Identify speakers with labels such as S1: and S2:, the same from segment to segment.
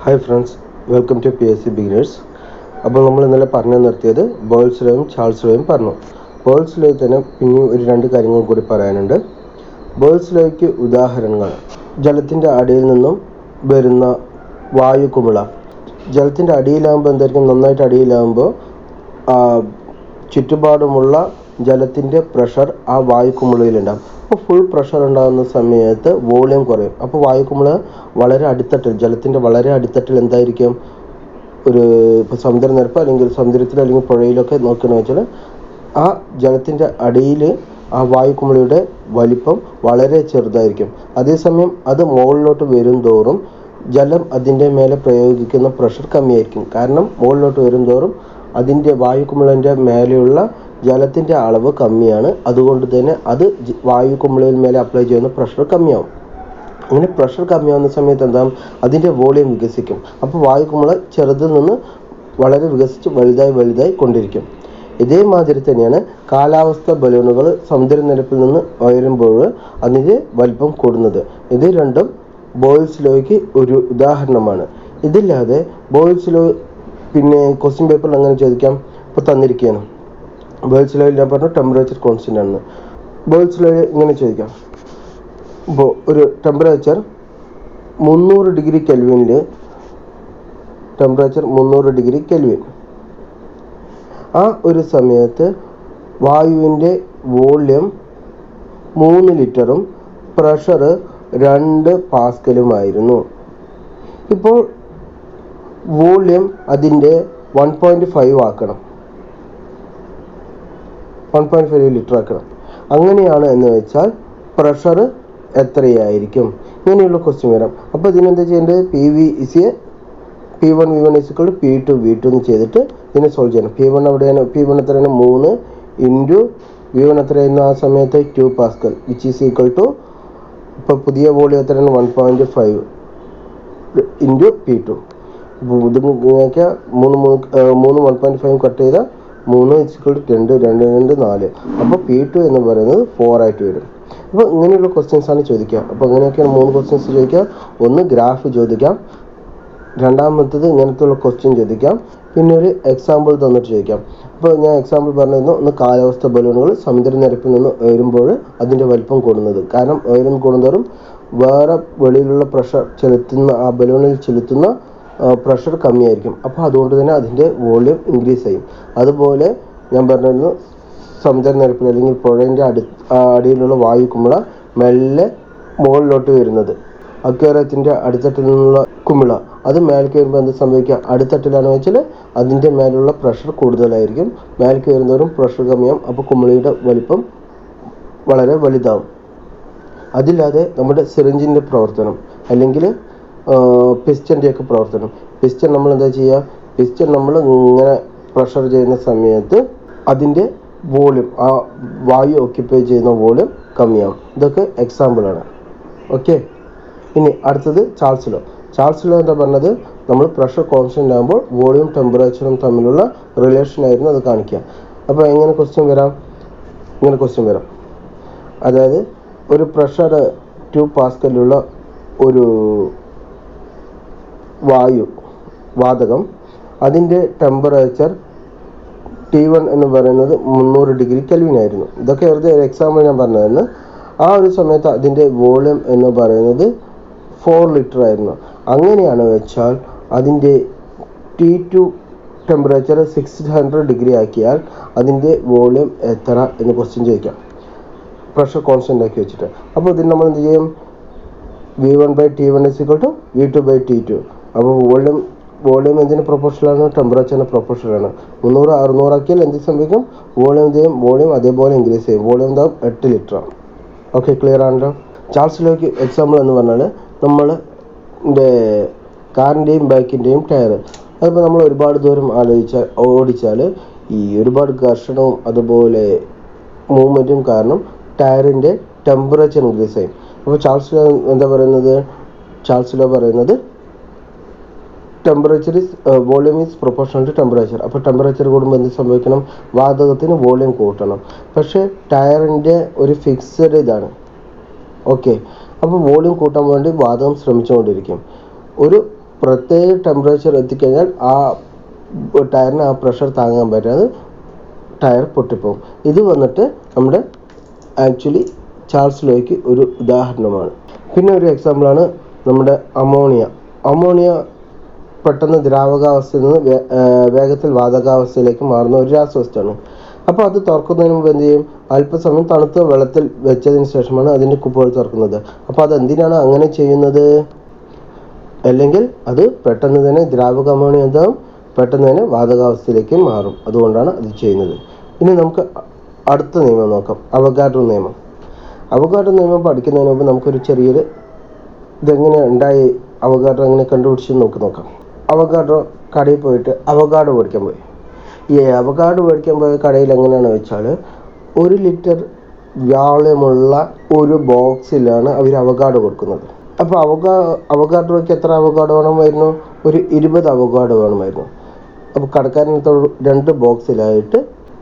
S1: Hi friends, welcome to PSC beginners. അപ്പോൾ നമ്മൾ ഇന്നലെ പറഞ്ഞു നിർത്തിയത് ബോയിൽസ് ലോയും ചാൾസ് ലോയും പറഞ്ഞു. ബോയിൽസ് ലോയിൽ തന്നെ പിന്നെയും ഒരു രണ്ട് കാര്യങ്ങൾ കൂടി പറയാനുണ്ട്. ബോയിൽസ് ലോയ്ക്ക് ഉദാഹരണങ്ങൾ: ജലത്തിൻ്റെ അടിയിൽ നിന്നും വരുന്ന വായു കുമിള. ജലത്തിൻ്റെ അടിയിലാകുമ്പോൾ എന്തായിരിക്കും? നന്നായിട്ട് അടിയിലാകുമ്പോൾ ചുറ്റുപാടുമുള്ള ജലത്തിൻ്റെ പ്രഷർ ആ വായു കുമിളയിലുണ്ടാകും. അപ്പോൾ ഫുൾ പ്രഷർ ഉണ്ടാകുന്ന സമയത്ത് വോളിയം കുറയും. അപ്പോൾ വായുക്കുമിള വളരെ അടിത്തട്ടിൽ, ജലത്തിൻ്റെ വളരെ അടിത്തട്ടിൽ എന്തായിരിക്കും? ഇപ്പോൾ സമുദ്രനിരപ്പ് അല്ലെങ്കിൽ സമുദ്രത്തിൽ അല്ലെങ്കിൽ പുഴയിലൊക്കെ നോക്കുകയാണെന്ന് വെച്ചാൽ ആ ജലത്തിൻ്റെ അടിയിൽ ആ വായുക്കുമിളയുടെ വലിപ്പം വളരെ ചെറുതായിരിക്കും. അതേസമയം അത് മുകളിലോട്ട് വരും തോറും ജലം അതിൻ്റെ മേലെ പ്രയോഗിക്കുന്ന പ്രഷർ കമ്മിയായിരിക്കും. കാരണം മുകളിലോട്ട് വരും തോറും അതിൻ്റെ വായുക്കുമിളൻ്റെ മേലെയുള്ള ജലത്തിൻ്റെ അളവ് കമ്മിയാണ്. അതുകൊണ്ട് തന്നെ അത് വായുക്കുമിളയിൽ മേലെ അപ്ലൈ ചെയ്യുന്ന പ്രഷർ കമ്മിയാവും. അങ്ങനെ പ്രഷർ കമ്മിയാവുന്ന സമയത്ത് എന്താകും? അതിൻ്റെ വോളിയം വികസിക്കും. അപ്പോൾ വായുക്കുമിള ചെറുതിൽ നിന്ന് വളരെ വികസിച്ച് വലുതായി കൊണ്ടിരിക്കും. ഇതേമാതിരി തന്നെയാണ് കാലാവസ്ഥ ബലൂണുകൾ സമുദ്രനിരപ്പിൽ നിന്ന് ഉയരുമ്പോൾ അതിൻ്റെ വലിപ്പം കൂടുന്നത്. ഇത് രണ്ടും ബോയിൽസ് ലോയ്ക്ക് ഒരു ഉദാഹരണമാണ്. ഇതില്ലാതെ ബോയിൽസ് ലോ പിന്നെ ക്വസ്റ്റ്യൻ പേപ്പറിൽ അങ്ങനെ ചോദിക്കാം. ഇപ്പോൾ തന്നിരിക്കുകയാണ് ബോയിൽസ് ലോയിൽ ഞാൻ പറഞ്ഞു ടെമ്പറേച്ചർ കോൺസ്റ്റൻ്റ് ആണെന്ന്. ബോയിൽസ് ലോയിൽ ഇങ്ങനെ ചോദിക്കാം. ഇപ്പോൾ ഒരു ടെമ്പറേച്ചർ 300 ഡിഗ്രി കെൽവിനിൽ, ടെമ്പറേച്ചർ 300 ഡിഗ്രി കെൽവിൻ, ആ ഒരു സമയത്ത് വായുവിൻ്റെ വോള്യം 3 ലിറ്ററും പ്രഷർ 2 പാസ്കലുമായിരുന്നു. ഇപ്പോൾ വോള്യം അതിൻ്റെ 1.5 ആക്കണം, 1.5 ലിറ്റർ ആക്കണം. അങ്ങനെയാണ് എന്ന് വെച്ചാൽ പ്രഷർ എത്രയായിരിക്കും? ഇങ്ങനെയുള്ള ക്വസ്റ്റ്യൻ വരാം. അപ്പോൾ ഇതിനെന്താ ചെയ്യേണ്ടത്? P1 V1 P2 V2 എന്ന് ചെയ്തിട്ട് ഇതിനെ സോൾവ് ചെയ്യണം. P1 എവിടെയാണ്? P1 എത്രയാണ്? 3 ഇൻറ്റു V1 എത്രയായിരുന്നു ആ സമയത്ത്? 2 pascal, which is equal to, ഇപ്പോൾ പുതിയ വോളിയം എത്രയാണ്? 1.5 ഇൻറ്റു P2. ഇത് നോക്കിയാൽ 3 1.5 കട്ട് ചെയ്താൽ 3 2 2 4. അപ്പോൾ P2 എന്ന് പറയുന്നത് 4 ആയിട്ട് വരും. അപ്പോൾ ഇങ്ങനെയുള്ള ക്വസ്റ്റ്യൻസ് ആണ് ചോദിക്കുക. അപ്പോൾ അങ്ങനെയൊക്കെയാണ് 3 ക്വസ്റ്റ്യൻസ് ചോദിക്കുക. ഒന്ന് ഗ്രാഫ് ചോദിക്കാം, രണ്ടാമത്തത് ഇങ്ങനത്തുള്ള ക്വസ്റ്റ്യൻ ചോദിക്കാം, പിന്നെ ഒരു എക്സാമ്പിൾ തന്നിട്ട് ചോദിക്കാം. അപ്പോൾ ഞാൻ എക്സാമ്പിൾ പറഞ്ഞിരുന്നു. ഒന്ന് കാലാവസ്ഥ ബലൂണുകൾ സമുദ്രനിരപ്പിൽ നിന്ന് ഉയരുമ്പോൾ അതിൻ്റെ വലിപ്പം കൂടുന്നത്. കാരണം ഉയരം കൂടുന്നതോറും വേറെ വെളിയിലുള്ള പ്രഷർ ചെലുത്തുന്ന ആ ബലൂണിൽ ചെലുത്തുന്ന പ്രഷർ കമ്മിയായിരിക്കും. അപ്പോൾ അതുകൊണ്ട് തന്നെ അതിൻ്റെ വോള്യം ഇൻക്രീസ് ചെയ്യും. അതുപോലെ ഞാൻ പറഞ്ഞിരുന്നു സമുദ്രനിരപ്പിൽ അല്ലെങ്കിൽ പുഴേൻ്റെ അടിയിലുള്ള വായുക്കുമിള മെല്ലെ മുകളിലോട്ട് വരുന്നത്. അക്വേറിയത്തിൻ്റെ അടിത്തട്ടിൽ നിന്നുള്ള കുമിള അത് മേലേക്ക് വരുമ്പോൾ എന്ത് സംഭവിക്കുക? അടിത്തട്ടിലാണെന്ന് വെച്ചാൽ അതിൻ്റെ മേലുള്ള പ്രഷർ കൂടുതലായിരിക്കും. മേലേക്ക് വരുന്നവരും പ്രഷർ കമ്മിയാവും. അപ്പോൾ കുമിളയുടെ വലിപ്പം വളരെ വലുതാവും. അതില്ലാതെ നമ്മുടെ സിറിഞ്ചിൻ്റെ പ്രവർത്തനം അല്ലെങ്കിൽ പിസ്റ്റൻ്റെയൊക്കെ പ്രവർത്തനം. പിസ്റ്റൺ നമ്മൾ എന്താ ചെയ്യുക? പിസ്റ്റൺ നമ്മൾ ഇങ്ങനെ പ്രഷർ ചെയ്യുന്ന സമയത്ത് അതിൻ്റെ വോള്യം, ആ വായു ഓക്യുപ്പൈ ചെയ്യുന്ന വോള്യം കമ്മിയാവും. ഇതൊക്കെ എക്സാമ്പിളാണ്. ഓക്കെ, ഇനി അടുത്തത് ചാൾസ് ലോ. ചാൾസ് ലോ എന്താ പറഞ്ഞത്? നമ്മൾ പ്രഷർ കോൺസ്റ്റൻ്റ് ആകുമ്പോൾ വോളിയം ടെമ്പറേച്ചറും തമ്മിലുള്ള റിലേഷൻ ആയിരുന്നു അത് കാണിക്കുക. അപ്പോൾ എങ്ങനെ ക്വസ്റ്റ്യൻ വരാം? ഇങ്ങനെ ക്വസ്റ്റ്യൻ വരാം. അതായത് ഒരു പ്രഷർ 2 പാസ്കലുള്ള ഒരു വാതകം, അതിൻ്റെ ടെമ്പറേച്ചർ T1 എന്ന് പറയുന്നത് 300 ഡിഗ്രി കെൽവിൻ ആയിരുന്നു. ഇതൊക്കെ വെറുതെ ഒരു എക്സാമ്പിൾ ഞാൻ പറഞ്ഞതായിരുന്നു. ആ ഒരു സമയത്ത് അതിൻ്റെ വോളിയം എന്ന് പറയുന്നത് 4 ലിറ്റർ ആയിരുന്നു. അങ്ങനെയാണ് വെച്ചാൽ അതിൻ്റെ T2 ടെമ്പറേച്ചർ 600 ഡിഗ്രി ആക്കിയാൽ അതിൻ്റെ വോളിയം എത്ര എന്ന് ക്വസ്റ്റ്യൻ ചോദിക്കാം, പ്രഷർ കോൺസ്റ്റൻ്റ് ആക്കി വെച്ചിട്ട്. അപ്പോൾ ഇതിന് നമ്മൾ എന്ത് ചെയ്യും? V1/T1 V2/T2. അപ്പോൾ വോളിയം എന്തിന് പ്രൊപ്പോർഷനാണ്? ടെമ്പറേച്ചറിന് പ്രൊപ്പോർഷനാണ്. 300 600 ആക്കിയാൽ എന്ത് സംഭവിക്കും? വോളിയം അതേപോലെ ഇൻക്രീസ് ചെയ്യും. വോളിയം എന്താവും? 8 ലിറ്റർ. ഓക്കെ, ക്ലിയർ ആണല്ലോ. ചാൾസ് ലോയ്ക്ക് എക്സാമ്പിൾ എന്ന് പറഞ്ഞാൽ നമ്മൾ കാറിൻ്റെയും ബൈക്കിൻ്റെയും ടയർ. അതിപ്പോൾ നമ്മൾ ഒരുപാട് ദൂരം ഓടിച്ചാൽ ഈ ഒരുപാട് ഘർഷണവും അതുപോലെ മൂവ്മെൻറ്റും കാരണം ടയറിൻ്റെ ടെമ്പറേച്ചർ ഇൻക്രീസ് ചെയ്യും. അപ്പോൾ ചാൾസ് ലോ എന്താ പറയുന്നത്? ചാൾസ് ലോ പറയുന്നത് volume is proportional to temperature. അപ്പോൾ ടെമ്പറേച്ചർ കൂടുമ്പോൾ എന്ത് സംഭവിക്കണം? വാതകത്തിന് വോളിയം കൂട്ടണം. പക്ഷേ ടയറിൻ്റെ ഒരു ഫിക്സഡ് ഇതാണ്. ഓക്കെ, അപ്പോൾ വോളിയം കൂട്ടാൻ വേണ്ടി വാതകം ശ്രമിച്ചുകൊണ്ടിരിക്കും. ഒരു പ്രത്യേക ടെമ്പറേച്ചർ എത്തിക്കഴിഞ്ഞാൽ ആ ടയറിന് ആ പ്രഷർ താങ്ങാൻ പറ്റാതെ ടയർ പൊട്ടിപ്പോകും. ഇത് വന്നിട്ട് നമ്മുടെ ആക്ച്വലി ചാൾസ് ലോയ്ക്ക് ഒരു ഉദാഹരണമാണ്. പിന്നെ ഒരു എക്സാമ്പിളാണ് നമ്മുടെ അമോണിയ പെട്ടെന്ന് ദ്രാവകാവസ്ഥയിൽ നിന്ന് വേഗത്തിൽ വാതകാവസ്ഥയിലേക്ക് മാറുന്ന ഒരു രാസവസ്തുവാണ്. അപ്പോൾ അത് തുറക്കുന്നതിന് മുമ്പ് എന്ത് ചെയ്യും? അല്പസമയം തണുത്ത വെള്ളത്തിൽ വെച്ചതിന് ശേഷമാണ് അതിൻ്റെ കുപ്പികൾ തുറക്കുന്നത്. അപ്പോൾ അതെന്തിനാണ് അങ്ങനെ ചെയ്യുന്നത്? അല്ലെങ്കിൽ അത് പെട്ടെന്ന് തന്നെ ദ്രാവക അമോണിയ എന്താവും? പെട്ടെന്ന് തന്നെ വാതകാവസ്ഥയിലേക്ക് മാറും. അതുകൊണ്ടാണ് അത് ചെയ്യുന്നത്. ഇനി നമുക്ക് അടുത്ത നിയമം നോക്കാം, അവഗാഡ്രോ നിയമം. അവഗാഡ്രോ നിയമം പഠിക്കുന്നതിന് മുമ്പ് നമുക്കൊരു ചെറിയൊരു ഇതെങ്ങനെ ഉണ്ടായി, അവഗാഡ്രോ എങ്ങനെ കണ്ടുപിടിച്ചെന്ന് നോക്കാം. അവഗാഡ്രോ കടയിൽ പോയിട്ട് അവഗാഡോ മേടിക്കാൻ പോയി. ഈ അവഗാഡോ മേടിക്കാൻ പോയ കടയിൽ എങ്ങനെയാണെന്ന് വെച്ചാൽ 1 ലിറ്റർ വ്യാളമുള്ള ഒരു ബോക്സിലാണ് അവർ അവഗാഡോ കൊടുക്കുന്നത്. അപ്പോൾ അവഗാഡോയ്ക്ക് എത്ര അവഗാഡോ വേണമായിരുന്നു? ഒരു 20 അവഗാഡോ വേണമായിരുന്നു. അപ്പോൾ കടക്കാരനടുത്ത് 2 ബോക്സിലായിട്ട്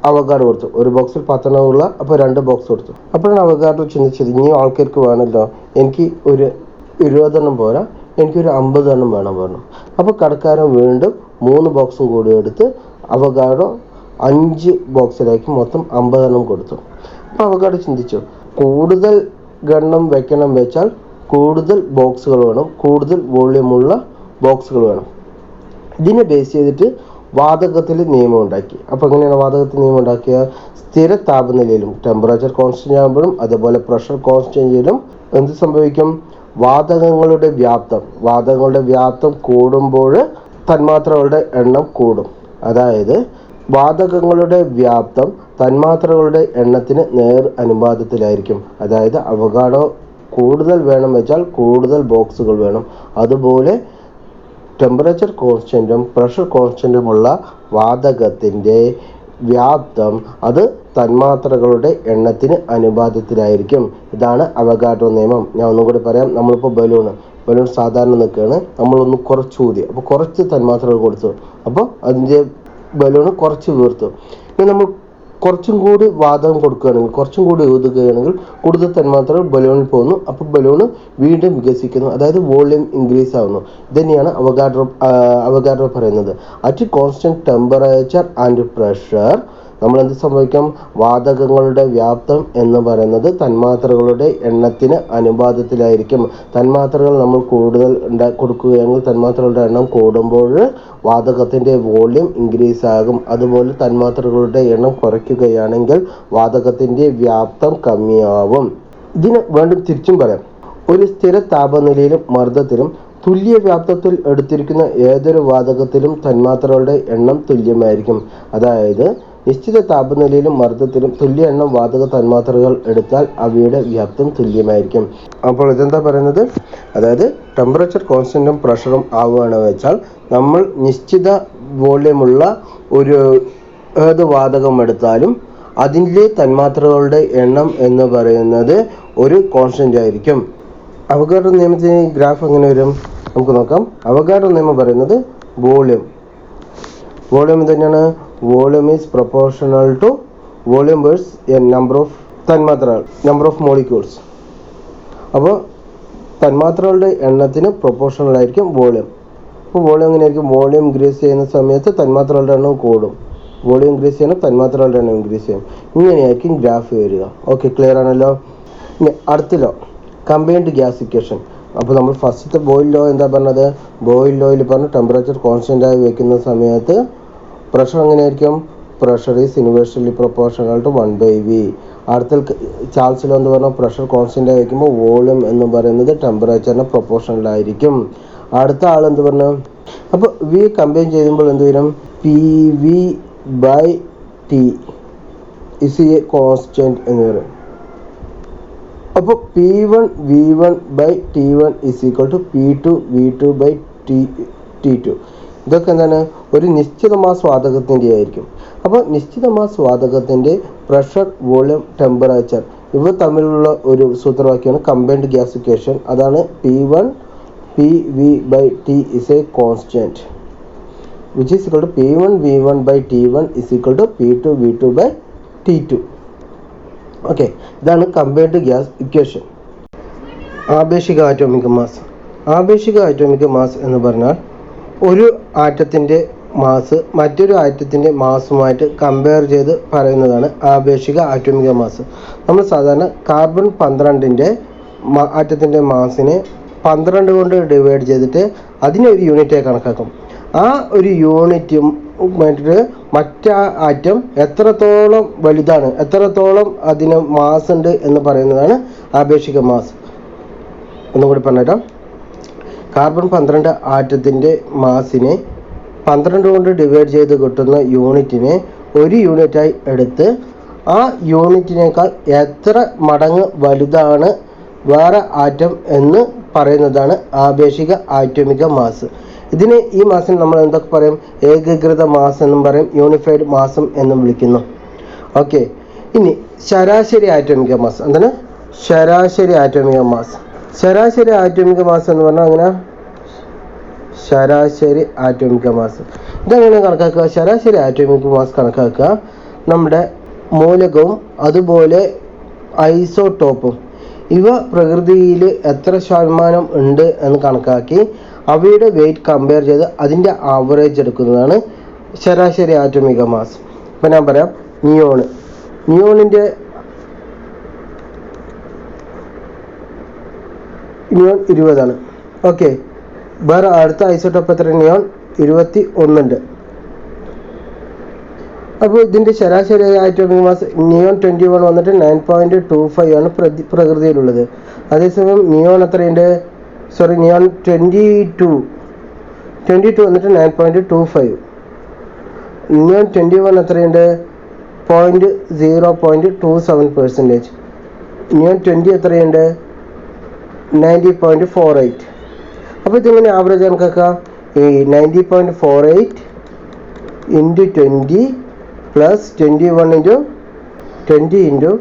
S1: അവഗാഡോ കൊടുത്തു. ഒരു ബോക്സിൽ 10 ഉള്ള, അപ്പോൾ 2 ബോക്സ് കൊടുത്തു. അപ്പോഴാണ് അവഗാഡോ ചിന്തിച്ചത്, ഇനി ആൾക്കാർക്ക് വേണമല്ലോ, എനിക്ക് ഒരു 20 പോരാ, എനിക്കൊരു 50 വേണം പറഞ്ഞു. അപ്പോൾ കടക്കാരൻ വീണ്ടും 3 ബോക്സും കൂടി എടുത്ത് അവഗാഡോ 5 ബോക്സിലേക്ക് മൊത്തം 50 കൊടുത്തു. അപ്പോൾ അവഗാഡോ ചിന്തിച്ചു, കൂടുതൽ ഗണ്ണം വെച്ചാൽ കൂടുതൽ ബോക്സുകൾ വേണം, കൂടുതൽ വോള്യമുള്ള ബോക്സുകൾ വേണം. ഇതിനെ ബേസ് ചെയ്തിട്ട് വാതകത്തിൽ നിയമം ഉണ്ടാക്കി. അപ്പോൾ എങ്ങനെയാണ് വാതകത്തിൽ നിയമം ഉണ്ടാക്കിയ? സ്ഥിര താപനിലയിലും ടെമ്പറേച്ചർ കോൺസ്റ്റന്റ് ആകുമ്പോഴും അതേപോലെ പ്രഷർ കോൺസ്റ്റന്റ് ചെയ്യലും എന്ത് സംഭവിക്കും? വാതകങ്ങളുടെ വ്യാപ്തം കൂടുമ്പോൾ തന്മാത്രകളുടെ എണ്ണം കൂടും. അതായത് വാതകങ്ങളുടെ വ്യാപ്തം തന്മാത്രകളുടെ എണ്ണത്തിന് നേർ അനുപാതത്തിലായിരിക്കും. അതായത് അവഗാഡോ കൂടുതൽ വേണം വെച്ചാൽ കൂടുതൽ ബോക്സുകൾ വേണം. അതുപോലെ ടെമ്പറേച്ചർ കോൺസ്റ്റൻറ്റും പ്രഷർ കോൺസ്റ്റൻറ്റുമുള്ള വാതകത്തിൻ്റെ വ്യാപ്തം അത് തന്മാത്രകളുടെ എണ്ണത്തിന് അനുപാതത്തിലായിരിക്കും. ഇതാണ് അവഗാഡ്രോ നിയമം. ഞാൻ ഒന്നും കൂടി പറയാം. നമ്മളിപ്പോൾ ബലൂൺ സാധാരണ നിൽക്കുകയാണ്, നമ്മളൊന്ന് കുറച്ച് ഊതി, അപ്പോൾ കുറച്ച് തന്മാത്രകൾ കൊടുത്തു, അപ്പോൾ അതിൻ്റെ ബലൂണ് കുറച്ച് വീർത്തു. ഇനി നമ്മൾ കുറച്ചും കൂടി വാതകം കൊടുക്കുകയാണെങ്കിൽ, കുറച്ചും കൂടി ഊതുകയാണെങ്കിൽ കൂടുതൽ തന്മാത്രകൾ ബലൂണിൽ പോകുന്നു. അപ്പോൾ ബലൂണ് വീണ്ടും വികസിക്കുന്നു, അതായത് വോള്യൂം ഇൻക്രീസ് ആവുന്നു. ഇതുതന്നെയാണ് അവഗാഡ്രോ പറയുന്നത്. At constant temperature and pressure നമ്മൾ എന്ത് സംഭവിക്കാം? വാതകങ്ങളുടെ വ്യാപ്തം എന്ന് പറയുന്നത് തന്മാത്രകളുടെ എണ്ണത്തിന് അനുപാതത്തിലായിരിക്കും. തന്മാത്രകൾ നമ്മൾ കൂടുതൽ കൊടുക്കുകയാണെങ്കിൽ തന്മാത്രകളുടെ എണ്ണം കൂടുമ്പോൾ വാതകത്തിൻ്റെ വോള്യൂം ഇൻക്രീസ് ആകും. അതുപോലെ തന്മാത്രകളുടെ എണ്ണം കുറയ്ക്കുകയാണെങ്കിൽ വാതകത്തിൻ്റെ വ്യാപ്തം കമ്മിയാവും. ഇതിന് വീണ്ടും തിരിച്ചും പറയാം. ഒരു സ്ഥിര താപനിലയിലും മർദ്ദത്തിലും തുല്യ വ്യാപ്തത്തിൽ എടുത്തിരിക്കുന്ന ഏതൊരു വാതകത്തിലും തന്മാത്രകളുടെ എണ്ണം തുല്യമായിരിക്കും. അതായത് നിശ്ചിത താപനിലയിലും മർദ്ദത്തിലും തുല്യ എണ്ണം വാതക തന്മാത്രകൾ എടുത്താൽ അവയുടെ വ്യാപ്തം തുല്യമായിരിക്കും. അപ്പോൾ ഇതെന്താ പറയുന്നത്? അതായത് ടെമ്പറേച്ചർ കോൺസ്റ്റന്റും പ്രഷറും ആവുകയാണെന്ന് വെച്ചാൽ നമ്മൾ നിശ്ചിത വോള്യമുള്ള ഒരു ഏത് വാതകം എടുത്താലും അതിൻ്റെ തന്മാത്രകളുടെ എണ്ണം എന്ന് പറയുന്നത് ഒരു കോൺസ്റ്റന്റ് ആയിരിക്കും. അവഗാഡ്രോ നിയമത്തിന് ഗ്രാഫ് എങ്ങനെ വരും നമുക്ക് നോക്കാം. അവഗാഡ്രോ നിയമം പറയുന്നത് വോള്യൂം തന്നെയാണ്. Volume is proportional to volume versus number of molecules. അപ്പോൾ തന്മാത്രകളുടെ എണ്ണത്തിന് പ്രൊപ്പോർഷണൽ ആയിരിക്കും വോള്യൂം. അപ്പോൾ വോള്യൂം എങ്ങനെയായിരിക്കും? വോള്യൂം ഇൻക്രീസ് ചെയ്യുന്ന സമയത്ത് തന്മാത്രകളുടെ എണ്ണം കൂടും. വോള്യൂം ഇൻക്രീസ് ചെയ്യണം, തന്മാത്രകളുടെ എണ്ണം ഇൻക്രീസ് ചെയ്യും. ഇങ്ങനെയായിരിക്കും ഗ്രാഫ് വരിക. ഓക്കെ, ക്ലിയർ ആണല്ലോ. ഇനി അടുത്ത ലോ, കമ്പൈൻഡ് ഗ്യാസ് ഇക്വേഷൻ. അപ്പോൾ നമ്മൾ ഫസ്റ്റത്തെ ബോയിൽ ലോ എന്താ പറഞ്ഞത്? ബോയിൽ ലോയിൽ പറഞ്ഞു ടെമ്പറേച്ചർ കോൺസ്റ്റന്റ് ആയി വെക്കുന്ന സമയത്ത് പ്രഷർ എങ്ങനെയായിരിക്കും? Pressure is inversely proportional to 1/v. അടുത്ത ചാൾസ് ലോ എന്ന് പറഞ്ഞാൽ പ്രഷർ കോൺസ്റ്റന്റ് ആയി വയ്ക്കുമ്പോൾ വോള്യൂം എന്ന് പറയുന്നത് ടെമ്പറേച്ചറിന് പ്രൊപ്പോർഷണൽ ആയിരിക്കും. അടുത്ത ആൾ എന്ത് പറഞ്ഞു? അപ്പോൾ വി കമ്പൈൻ ചെയ്യുമ്പോൾ എന്ത് വരും? PV/T is a constant എന്ന് പറയും. അപ്പോൾ P1 V1/T1 is equal to P2 V2/T2. ഇതൊക്കെ എന്താണ്? ഒരു നിശ്ചിത മാസ് വാതകത്തിൻ്റെ ആയിരിക്കും. അപ്പോൾ നിശ്ചിത മാസ് വാതകത്തിൻ്റെ പ്രഷർ, വോള്യൂം, ടെമ്പറേച്ചർ ഇവ തമ്മിലുള്ള ഒരു സൂത്രവാക്യമാണ് കമ്പൈൻഡ് ഗ്യാസ് ഇക്വേഷൻ. അതാണ് P1 PV/T is a constant which is equal to P1 V1/T1 is equal to P2 V2/T2. Okay, ഇതാണ് കമ്പൈൻഡ് ഗ്യാസ് ഇക്വേഷൻ. ആപേക്ഷിക ആറ്റോമിക് മാസ്. ആപേക്ഷിക ആറ്റോമിക് മാസ് എന്ന് പറഞ്ഞാൽ ഒരു ആറ്റത്തിൻ്റെ മാസ് മറ്റൊരു ആറ്റത്തിൻ്റെ മാസുമായിട്ട് കമ്പയർ ചെയ്ത് പറയുന്നതാണ് ആപേക്ഷിക ആറ്റോമിക മാസ്. നമ്മൾ സാധാരണ കാർബൺ 12ൻ്റെ ആറ്റത്തിൻ്റെ മാസിനെ 12 കൊണ്ട് ഡിവൈഡ് ചെയ്തിട്ട് അതിനെ ഒരു യൂണിറ്റായി കണക്കാക്കും. ആ ഒരു യൂണിറ്റും മറ്റേ ആറ്റം എത്രത്തോളം വലുതാണ്, എത്രത്തോളം അതിന് മാസ് ഉണ്ട് എന്ന് പറയുന്നതാണ് ആപേക്ഷിക മാസ്. ഒന്നും കൂടി പറഞ്ഞുതരാം. കാർബൺ 12 ആറ്റത്തിൻ്റെ മാസിനെ 12 കൊണ്ട് ഡിവൈഡ് ചെയ്ത് കിട്ടുന്ന യൂണിറ്റിനെ ഒരു യൂണിറ്റായി എടുത്ത് ആ യൂണിറ്റിനേക്കാൾ എത്ര മടങ്ങ് വലുതാണ് വേറെ ആറ്റം എന്ന് പറയുന്നതാണ് ആപേക്ഷിക ആറ്റോമിക മാസ്. ഇതിന് ഈ മാസിന് നമ്മൾ എന്തൊക്കെ പറയും? ഏകീകൃത മാസ് എന്നും പറയും, യൂണിഫൈഡ് മാസം എന്നും വിളിക്കുന്നു. ഓക്കെ, ഇനി ശരാശരി ആറ്റോമിക മാസ്. എന്താണ് ശരാശരി ആറ്റോമിക മാസ്? ശരാശരി ആറ്റോമിക മാസ് എന്ന് പറഞ്ഞാൽ അങ്ങനെ ശരാശരി ആറ്റോമിക മാസ് ഇതെങ്ങനെ കണക്കാക്കുക? ശരാശരി ആറ്റോമിക് മാസ് കണക്കാക്കുക നമ്മുടെ മൂലകവും അതുപോലെ ഐസോടോപ്പും ഇവ പ്രകൃതിയിൽ എത്ര ശതമാനം ഉണ്ട് എന്ന് കണക്കാക്കി അവയുടെ വെയിറ്റ് കമ്പയർ ചെയ്ത് അതിൻ്റെ ആവറേജ് എടുക്കുന്നതാണ് ശരാശരി ആറ്റോമിക മാസ്. ഇപ്പം ഞാൻ പറയാം, നിയോണിൻ്റെ 20 ഓക്കെ. വേറെ അടുത്ത ഐസോടോപ്പ് എത്ര? നിയോൺ 21 ഉണ്ട്. അപ്പോൾ ഇതിൻ്റെ ശരാശരി ആറ്റോമിക് മാസ് നിയോൺ 21 വന്നിട്ട് 9.25 ആണ് പ്രകൃതിയിലുള്ളത്. അതേസമയം നിയോൺ എത്രയുണ്ട്? നിയോൺ 22 വന്നിട്ട് 9.25. നിയോൺ 21 എത്രയുണ്ട്? 0.27%. നിയോൺ 20 എത്രയുണ്ട്? 90.48. അപ്പോൾ ഇതിങ്ങനെ ആവറേജ് കണക്കാക്കുക. ഈ 90.48 into 20 plus 21 into 20 into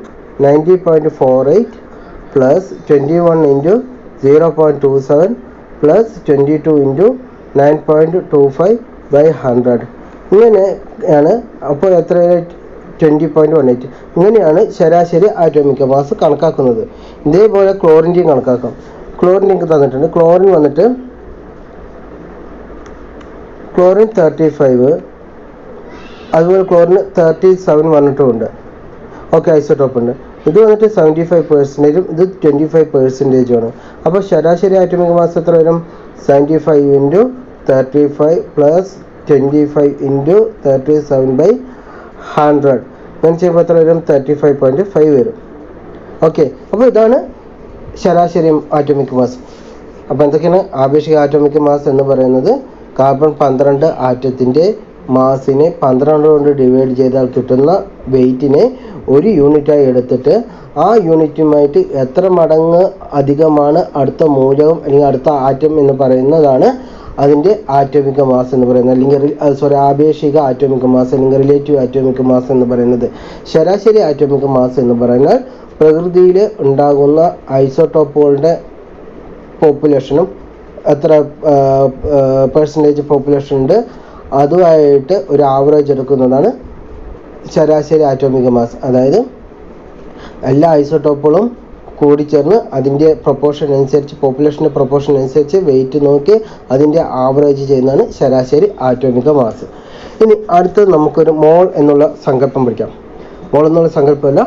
S1: 90.48 plus 21 into 0.27 plus 22 into 9.25 by 100. ഇങ്ങനെയാണ്. അപ്പോൾ എത്ര? 20.18. ഇങ്ങനെയാണ് ശരാശരി ആറ്റോമിക് മാസ് കണക്കാക്കുന്നത്. ഇതേപോലെ ക്ലോറിൻ്റെയും കണക്കാക്കാം. ക്ലോറിൻ തന്നിട്ടുണ്ട്. ക്ലോറിൻ വന്നിട്ട് ക്ലോറിൻ 35, അതുപോലെ ക്ലോറിൻ 37 വന്നിട്ടുമുണ്ട്. ഓക്കെ, ഐസോടോപ്പ് ഉണ്ട്. ഇത് വന്നിട്ട് 75%, ഇത് 25%. അപ്പോൾ ശരാശരി ആറ്റോമിക് മാസ് എത്ര വരും? 75 ഇൻറ്റു 35 പ്ലസ് 25 ഇൻറ്റു 37 ബൈ 100. അങ്ങനെ ചെയ്യുമ്പോൾ എത്ര വരും? 35.5 വരും. ഓക്കെ, അപ്പോൾ ഇതാണ് ശരാശരി ആറ്റോമിക് മാസ്. അപ്പോൾ എന്തൊക്കെയാണ് ആപേക്ഷിക ആറ്റോമിക് മാസ് എന്ന് പറയുന്നത്? കാർബൺ 12 ആറ്റത്തിൻ്റെ മാസിനെ 12 കൊണ്ട് ഡിവൈഡ് ചെയ്താൽ കിട്ടുന്ന വെയിറ്റിനെ ഒരു യൂണിറ്റായി എടുത്തിട്ട് ആ യൂണിറ്റുമായിട്ട് എത്ര മടങ്ങ് അധികമാണ് അടുത്ത മൂലകം അല്ലെങ്കിൽ അടുത്ത ആറ്റം എന്ന് പറയുന്നതാണ് അതിൻ്റെ ആറ്റോമിക് മാസ് എന്ന് പറയുന്നത്, അല്ലെങ്കിൽ ആപേക്ഷിക ആറ്റോമിക് മാസ് അല്ലെങ്കിൽ റിലേറ്റീവ് ആറ്റോമിക് മാസ് എന്ന് പറയുന്നത്. ശരാശരി ആറ്റോമിക് മാസ് എന്ന് പറഞ്ഞാൽ പ്രകൃതിയിൽ ഉണ്ടാകുന്ന ഐസോടോപ്പുകളുടെ പോപ്പുലേഷനും എത്ര പെർസെൻറ്റേജ് പോപ്പുലേഷൻ ഉണ്ട് അതുമായിട്ട് ഒരു ആവറേജ് എടുക്കുന്നതാണ് ശരാശരി ആറ്റോമിക് മാസ്. അതായത് എല്ലാ ഐസോടോപ്പുകളും കൂടിച്ചേർന്ന് അതിൻ്റെ പ്രൊപ്പോർഷൻ അനുസരിച്ച്, പോപ്പുലേഷൻ്റെ പ്രൊപ്പോർഷൻ അനുസരിച്ച് വെയിറ്റ് നോക്കി അതിൻ്റെ ആവറേജ് ചെയ്യുന്നതാണ് ശരാശരി ആറ്റോമിക് മാസ്. ഇനി അടുത്തത് നമുക്കൊരു മോൾ എന്നുള്ള സങ്കല്പം പഠിക്കാം. മോൾ എന്നുള്ള സങ്കല്പമല്ല,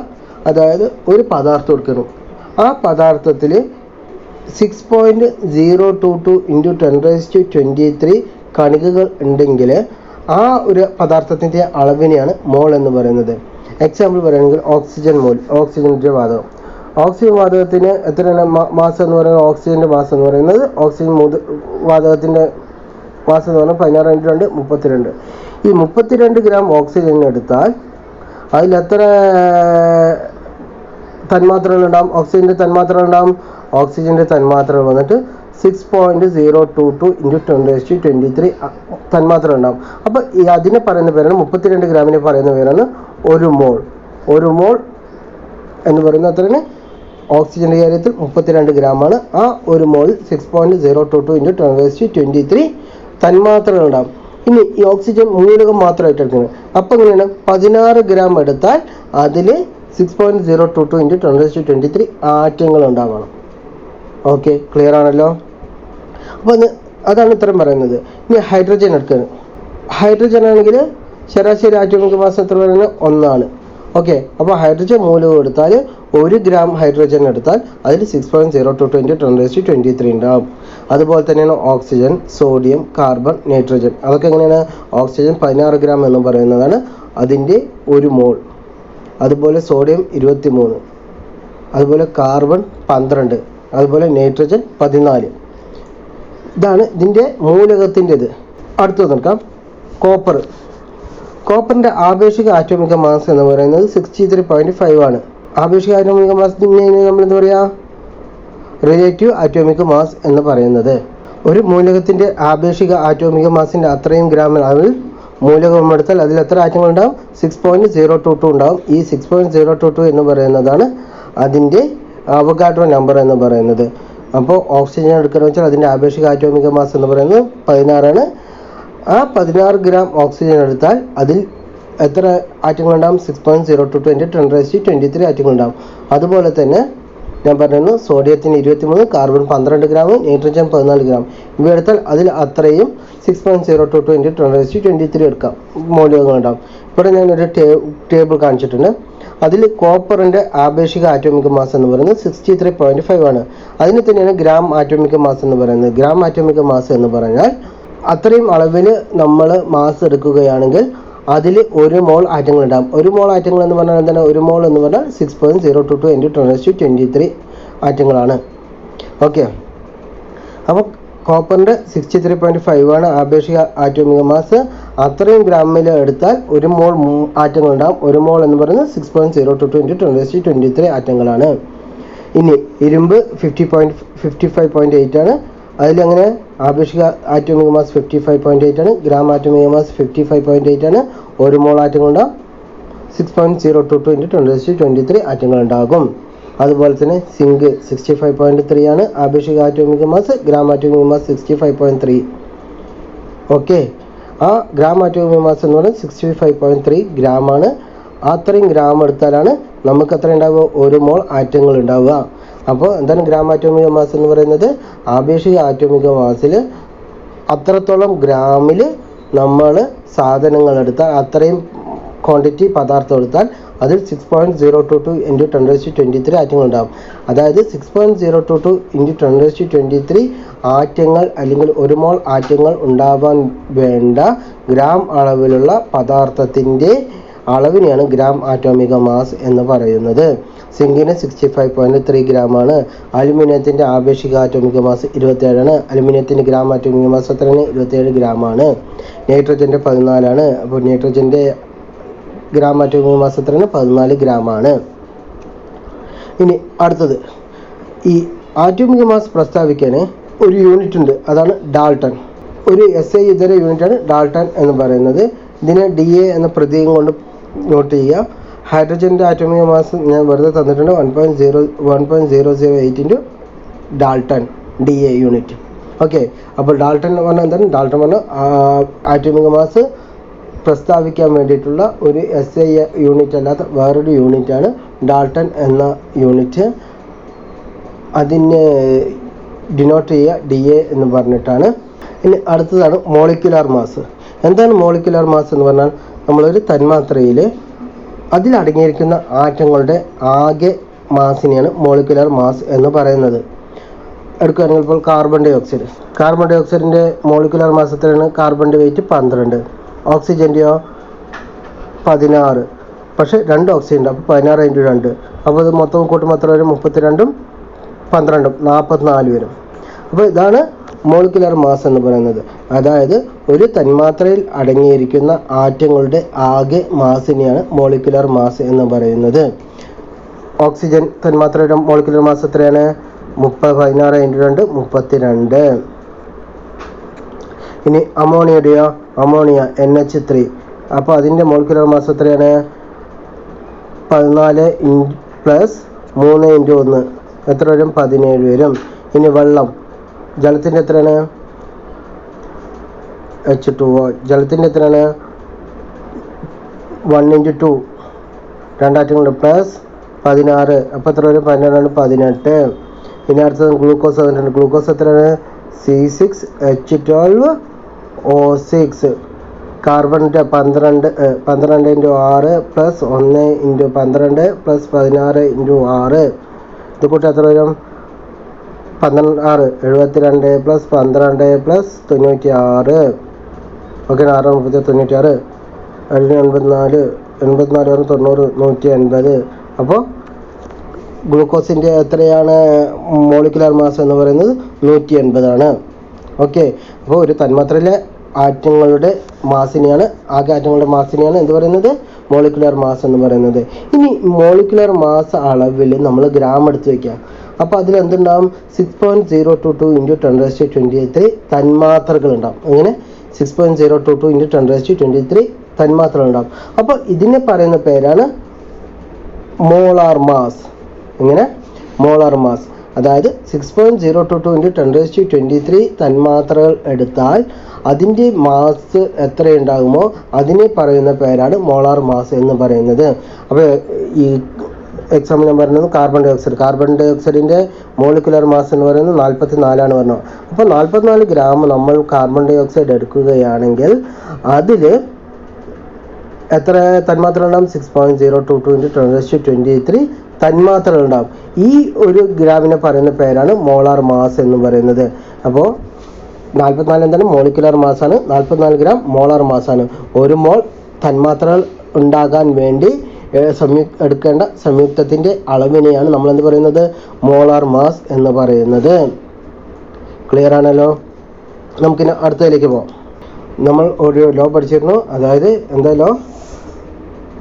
S1: അതായത് ഒരു പദാർത്ഥം എടുക്കുന്നു. ആ പദാർത്ഥത്തിൽ 6.022 ഇൻറ്റു 10⁻23 കണികകൾ ഉണ്ടെങ്കിൽ ആ ഒരു പദാർത്ഥത്തിൻ്റെ അളവിനെയാണ് മോൾ എന്ന് പറയുന്നത്. എക്സാമ്പിൾ പറയുകയാണെങ്കിൽ ഓക്സിജൻ മോൾ, ഓക്സിജൻ്റെ വാതകം. ഓക്സിജൻ വാതകത്തിന് എത്രയാണ് മാസം എന്ന് പറയുന്നത്? ഓക്സിജൻ്റെ മാസം എന്ന് പറയുന്നത്, ഓക്സിജൻ വാതകത്തിൻ്റെ മാസം എന്ന് പറഞ്ഞാൽ 16 × 2 32. ഈ 32 ഗ്രാം ഓക്സിജൻ എടുത്താൽ അതിൽ എത്ര തന്മാത്രകളുണ്ടാവും? ഓക്സിജൻ്റെ തന്മാത്രകളുണ്ടാവും. ഓക്സിജൻ്റെ തന്മാത്രകൾ വന്നിട്ട് 6.022 ഇൻറ്റു 10⁻23 തന്മാത്രകളുണ്ടാവും. അപ്പോൾ അതിനെ പറയുന്ന പേരാണ്, 32 ഗ്രാമിനെ പറയുന്ന പേരാണ് ഒരു മോൾ. ഒരു മോൾ എന്ന് പറയുന്നത് അത്രയാണ് ഓക്സിജൻ്റെ കാര്യത്തിൽ 32 ഗ്രാമാണ്. ആ ഒരു മോൾ 6.022 ഇൻറ്റു 10⁻23 തന്മാത്രകളുണ്ടാവും. ഇനി ഈ ഓക്സിജൻ മൂലകം മാത്രമായിട്ട് എടുക്കുന്നത്. അപ്പോൾ എങ്ങനെയാണ്? 16 ഗ്രാം എടുത്താൽ അതിൽ 6.022 ഇൻറ്റു 10⁻23 ആറ്റങ്ങൾ ഉണ്ടാവണം. ഓക്കെ, ക്ലിയർ ആണല്ലോ? അപ്പോൾ അതാണ് ഉത്തരം പറയുന്നത്. ഇനി ഹൈഡ്രജൻ എടുക്കുന്നത്. ഹൈഡ്രജൻ ആണെങ്കിൽ ശരാശരി ആറ്റോമിക് മാസ് എത്ര പറയുന്നത് 1 ഓക്കെ. അപ്പോൾ ഹൈഡ്രജൻ മൂലകം എടുത്താൽ 1 ഗ്രാം ഹൈഡ്രജൻ എടുത്താൽ അതിൽ 6.022 × 10⁻23 ഉണ്ടാവും. അതുപോലെ തന്നെയാണ് ഓക്സിജൻ, സോഡിയം, കാർബൺ, നൈട്രജൻ. അതൊക്കെ എങ്ങനെയാണ്? ഓക്സിജൻ 16 ഗ്രാം എന്ന് പറയുന്നതാണ് അതിൻ്റെ 1 മോൾ. അതുപോലെ സോഡിയം 23, അതുപോലെ കാർബൺ 12, അതുപോലെ നൈട്രജൻ 14. ഇതാണ് ഇതിൻ്റെ മൂലകത്തിൻ്റെത്. അടുത്തത് നോക്കാം. കോപ്പർ. കോപ്പറിൻ്റെ ആപേക്ഷിക ആറ്റോമിക മാസ് എന്ന് പറയുന്നത് 63.5 ആണ്. ആപേക്ഷിക ആറ്റോമിക മാസത്തിന് നമ്മൾ എന്താ പറയുക? റിലേറ്റീവ് ആറ്റോമിക് മാസ് എന്ന് പറയുന്നത്. ഒരു മൂലകത്തിൻ്റെ ആപേക്ഷിക ആറ്റോമിക മാസിൻ്റെ അത്രയും ഗ്രാം അളവിൽ മൂലകം എടുത്താൽ അതിൽ എത്ര ആറ്റങ്ങൾ ഉണ്ടാവും? 6.022 ഉണ്ടാവും. ഈ 6.022 എന്ന് പറയുന്നതാണ് അതിൻ്റെ അവഗാഡ്രോ നമ്പർ എന്ന് പറയുന്നത്. അപ്പോൾ ഓക്സിജൻ എടുക്കുകയെന്ന് വെച്ചാൽ അതിൻ്റെ ആപേക്ഷിക ആറ്റോമിക മാസ് എന്ന് പറയുന്നത് 16 ആണ്. ആ 16 ഗ്രാം ഓക്സിജൻ എടുത്താൽ അതിൽ എത്ര ആറ്റങ്ങളുണ്ടാകും? 6.022 × 10⁻23 ആറ്റങ്ങളുണ്ടാകും. അതുപോലെ തന്നെ ഞാൻ പറഞ്ഞു സോഡിയത്തിന് 23, കാർബൺ 12 ഗ്രാം, നൈട്രജൻ 14 ഗ്രാം. ഇവ എടുത്താൽ അതിൽ അത്രയും 6.022 × 10⁻23 എടുക്കാം മൂലകങ്ങളുണ്ടാകും. ഇവിടെ ഞാനൊരു ടേബിൾ കാണിച്ചിട്ടുണ്ട്. അതിൽ കോപ്പറിൻ്റെ ആപേക്ഷിക ആറ്റോമിക് മാസ് എന്ന് പറയുന്നത് 63.5 ആണ്. അതിന് തന്നെയാണ് ഗ്രാം ആറ്റോമിക് മാസ് എന്ന് പറയുന്നത്. ഗ്രാം ആറ്റോമിക് മാസ് എന്ന് പറഞ്ഞാൽ അത്രയും അളവിൽ നമ്മൾ മാസ് എടുക്കുകയാണെങ്കിൽ അതിൽ 1 മോൾ ആറ്റങ്ങൾ ഉണ്ടാകും. 1 മോൾ ആറ്റങ്ങൾ എന്ന് പറഞ്ഞാൽ എന്താണ്? 1 മോൾ എന്ന് പറഞ്ഞാൽ 6.022 × 10⁻23 ആറ്റങ്ങളാണ്. ഓക്കെ. അപ്പോൾ കോപ്പറിൻ്റെ 63.5 ആണ് ആപേക്ഷിക ആറ്റോമിക മാസ്. അത്രയും ഗ്രാമിൽ എടുത്താൽ 1 മോൾ ആറ്റങ്ങളുണ്ടാകും. 1 മോൾ എന്ന് പറയുന്നത് 6.022 × 10⁻23 ആറ്റങ്ങളാണ്. ഇനി ഇരുമ്പ് 55.8 ആണ്. അതിലങ്ങനെ ആപേക്ഷിക ആറ്റോമിക മാസ് 55.8 ആണ്. ഗ്രാം ആറ്റോമിക മാസ് 55.8 ആണ്. 1 മോൾ ആറ്റങ്ങളുണ്ടാകും. 6.022 × 10⁻23 ആറ്റങ്ങളുണ്ടാകും. അതുപോലെ തന്നെ സിങ്ക് 65.3 ആണ് ആപേക്ഷിക ആറ്റോമിക മാസ്. ഗ്രാം ആറ്റോമിക മാസ് 65.3. ഓക്കെ. ആ ഗ്രാം ആറ്റോമിക മാസ് എന്ന് പറയുന്നത് 65.3 ഗ്രാമാണ്. അത്രയും ഗ്രാം എടുത്താലാണ് നമുക്ക് എത്ര ഉണ്ടാവുക? 1 മോൾ ആറ്റങ്ങൾ ഉണ്ടാവുക. അപ്പോൾ എന്താണ് ഗ്രാം ആറ്റോമിക മാസ് എന്ന് പറയുന്നത്? ആപേക്ഷിക ആറ്റോമിക മാസിൽ അത്രത്തോളം ഗ്രാമിൽ നമ്മൾ സാധനങ്ങൾ എടുത്താൽ, അത്രയും ക്വാണ്ടിറ്റി പദാർത്ഥം എടുത്താൽ അതിൽ 6.022 × 10⁻23 ആറ്റങ്ങൾ ഉണ്ടാകും. അതായത് 6.022 × 10⁻23 ആറ്റങ്ങൾ അല്ലെങ്കിൽ 1 മോൾ ആറ്റങ്ങൾ ഉണ്ടാവാൻ വേണ്ട ഗ്രാം അളവിലുള്ള പദാർത്ഥത്തിൻ്റെ അളവിനെയാണ് ഗ്രാം ആറ്റോമിക മാസ് എന്ന് പറയുന്നത്. സിങ്കിന് 65.3 ഗ്രാമാണ്. അലുമിനിയത്തിൻ്റെ ആപേക്ഷിക ആറ്റോമിക മാസ് 27 ആണ്. അലുമിനിയത്തിൻ്റെ ഗ്രാം ആറ്റോമിക മാസ് എത്രയാണ്? 27 ഗ്രാമാണ്. നൈട്രജൻ്റെ 14 ആണ്. അപ്പോൾ നൈട്രജൻ്റെ ഗ്രാം ആറ്റോമിക മാസ് എത്രയാണ്? 14 ഗ്രാമാണ്. ഇനി അടുത്തത്, ഈ ആറ്റോമിക മാസ് പ്രസ്താവിക്കാൻ ഒരു യൂണിറ്റ് ഉണ്ട്. അതാണ് ഡാൾട്ടൺ. ഒരു SI ഇതര യൂണിറ്റാണ് ഡാൾട്ടൺ എന്ന് പറയുന്നത്. ഇതിനെ DA എന്ന പ്രതീകം കൊണ്ട് നോട്ട് ചെയ്യുക. ഹൈഡ്രജൻ്റെ ആറ്റോമിക മാസ് ഞാൻ വെറുതെ തന്നിട്ടുണ്ട് 1.008 × ഡാൾട്ടൺ DA യൂണിറ്റ്. ഓക്കെ. അപ്പോൾ ഡാൾട്ടൺ എന്ന് പറഞ്ഞാൽ എന്താണ്? ഡാൾട്ടൺ പറഞ്ഞാൽ ആറ്റോമിക മാസ് പ്രസ്താവിക്കാൻ വേണ്ടിയിട്ടുള്ള ഒരു SI യൂണിറ്റ് അല്ലാത്ത വേറൊരു യൂണിറ്റാണ് ഡാൾട്ടൺ എന്ന യൂണിറ്റ്. അതിനെ ഡിനോട്ട് ചെയ്യുക DA എന്ന് പറഞ്ഞിട്ടാണ്. ഇനി അടുത്തതാണ് മോളിക്യുലാർ മാസ്. എന്താണ് മോളിക്യുലാർ മാസ് എന്ന് പറഞ്ഞാൽ? നമ്മളൊരു തന്മാത്രയിൽ അതിലടങ്ങിയിരിക്കുന്ന ആറ്റങ്ങളുടെ ആകെ മാസിനെയാണ് മോളിക്യുലാർ മാസ് എന്ന് പറയുന്നത്. എടുക്കുകയാണെങ്കിൽ ഇപ്പോൾ കാർബൺ ഡൈ ഓക്സൈഡിൻ്റെ മോളിക്യുലാർ മാസ് എത്രയാണ്? കാർബണിൻ്റെ വെയിറ്റ് 12, ഓക്സിജൻ്റെയോ 16. പക്ഷേ 2 ഓക്സിജൻ ഉണ്ട്. അപ്പോൾ 16 × 2. അപ്പോൾ ഇത് മൊത്തം കൂട്ടുമ്പോൾ എത്ര വരും? 32ഉം 12ഉം 44 വരും. അപ്പോൾ ഇതാണ് മോളിക്യുലർ മാസ് എന്ന് പറയുന്നത്. അതായത് ഒരു തന്മാത്രയിൽ അടങ്ങിയിരിക്കുന്ന ആറ്റങ്ങളുടെ ആകെ മാസിനെയാണ് മോളിക്യുലർ മാസ് എന്ന് പറയുന്നത്. ഓക്സിജൻ തന്മാത്രയുടെ മോളിക്യുലർ മാസ് എത്രയാണ്? 16 × 2 32. ഇനി അമോണിയയുടെയോ? Ammonia NH3. അപ്പോൾ അതിൻ്റെ മോളിക്യുലർ മാസ് എത്രയാണ്? 14 + 3 × 1 എത്ര വരും? 17 വരും. ഇനി വെള്ളം, ജലത്തിൻ്റെ എത്രയാണ്? H2O. ജലത്തിൻ്റെ എത്രയാണ്? 1 × 2 രണ്ടാറ്റങ്ങളുണ്ട് പ്ലസ് 16. അപ്പോൾ എത്ര വരും? 12 18. ഇനി അടുത്തത് ഗ്ലൂക്കോസ് വന്നിട്ടുണ്ട്. ഗ്ലൂക്കോസ് എത്രയാണ്? C6H12O6 കാർബണിൻ്റെ 12 into 6 plus 1 into 12 plus 16 into 6 ഇത് കൂട്ടി എത്ര വരും? 72 പ്ലസ് 12 പ്ലസ് 96. ഓക്കെ, 6 96 84 84 90 180. അപ്പോൾ ഗ്ലൂക്കോസിൻ്റെ എത്രയാണ് മോളിക്കുലർ മാസ് എന്ന് പറയുന്നത്? 180 ആണ്. ഓക്കെ, അപ്പോൾ ഒരു തന്മാത്രയിലെ ആറ്റങ്ങളുടെ മാസിനെയാണ്, ആകെ ആറ്റങ്ങളുടെ മാസിനെയാണ് എന്ത് പറയുന്നത്? മോളിക്കുലർ മാസ് എന്ന് പറയുന്നത്. ഇനി മോളിക്കുലർ മാസ് അളവിൽ നമ്മൾ ഗ്രാം എടുത്ത് വയ്ക്കുക. അപ്പോൾ അതിൽ എന്തുണ്ടാവും? 6.022 ഇൻറ്റു 10⁻23 തന്മാത്രകൾ ഉണ്ടാവും. അങ്ങനെ 6.022 ഇൻറ്റു 10⁻23 തന്മാത്രകൾ ഉണ്ടാവും. അപ്പോൾ ഇതിനെ പറയുന്ന പേരാണ് മോളാർ മാസ്. എങ്ങനെ? Molar mass. അതായത് 6.022 ഇൻറ്റു 10⁻23 തന്മാത്രകൾ എടുത്താൽ അതിൻ്റെ മാസ് എത്രയുണ്ടാകുമോ അതിനെ പറയുന്ന പേരാണ് മോളാർ മാസ് എന്ന് പറയുന്നത്. അപ്പോൾ ഈ എക്സാമ്പിൾ ഞാൻ പറയുന്നത് കാർബൺ ഡൈ ഓക്സൈഡിൻ്റെ മോളിക്കുലർ മാസ് എന്ന് പറയുന്നത് 44 പറഞ്ഞു. അപ്പോൾ 44 ഗ്രാം നമ്മൾ കാർബൺ ഡൈ ഓക്സൈഡ് എടുക്കുകയാണെങ്കിൽ അതിൽ എത്ര തന്മാത്രകൾ ഉണ്ടാകും? 6.022 ഇൻറ്റു 10⁻23 തന്മാത്രകൾ ഉണ്ടാകും. ഈ ഒരു ഗ്രാമിനെ പറയുന്ന പേരാണ് മോളാർ മാസ് എന്ന് പറയുന്നത്. അപ്പോൾ 44 എന്താണ്? മോളിക്കുലർ മാസാണ്. 44 ഗ്രാം മോളാർ മാസാണ്. ഒരു മോൾ തന്മാത്രകൾ ഉണ്ടാകാൻ വേണ്ടി എടുക്കേണ്ട സംയുക്തത്തിൻ്റെ അളവിനെയാണ് നമ്മൾ എന്ത് പറയുന്നത്? മോളാർ മാസ് എന്ന് പറയുന്നത്. ക്ലിയർ ആണല്ലോ? നമുക്കിനി അടുത്തതിലേക്ക് പോകാം. നമ്മൾ ഒരു ലോ പഠിച്ചിരുന്നു. അതായത് എന്താ ലോ?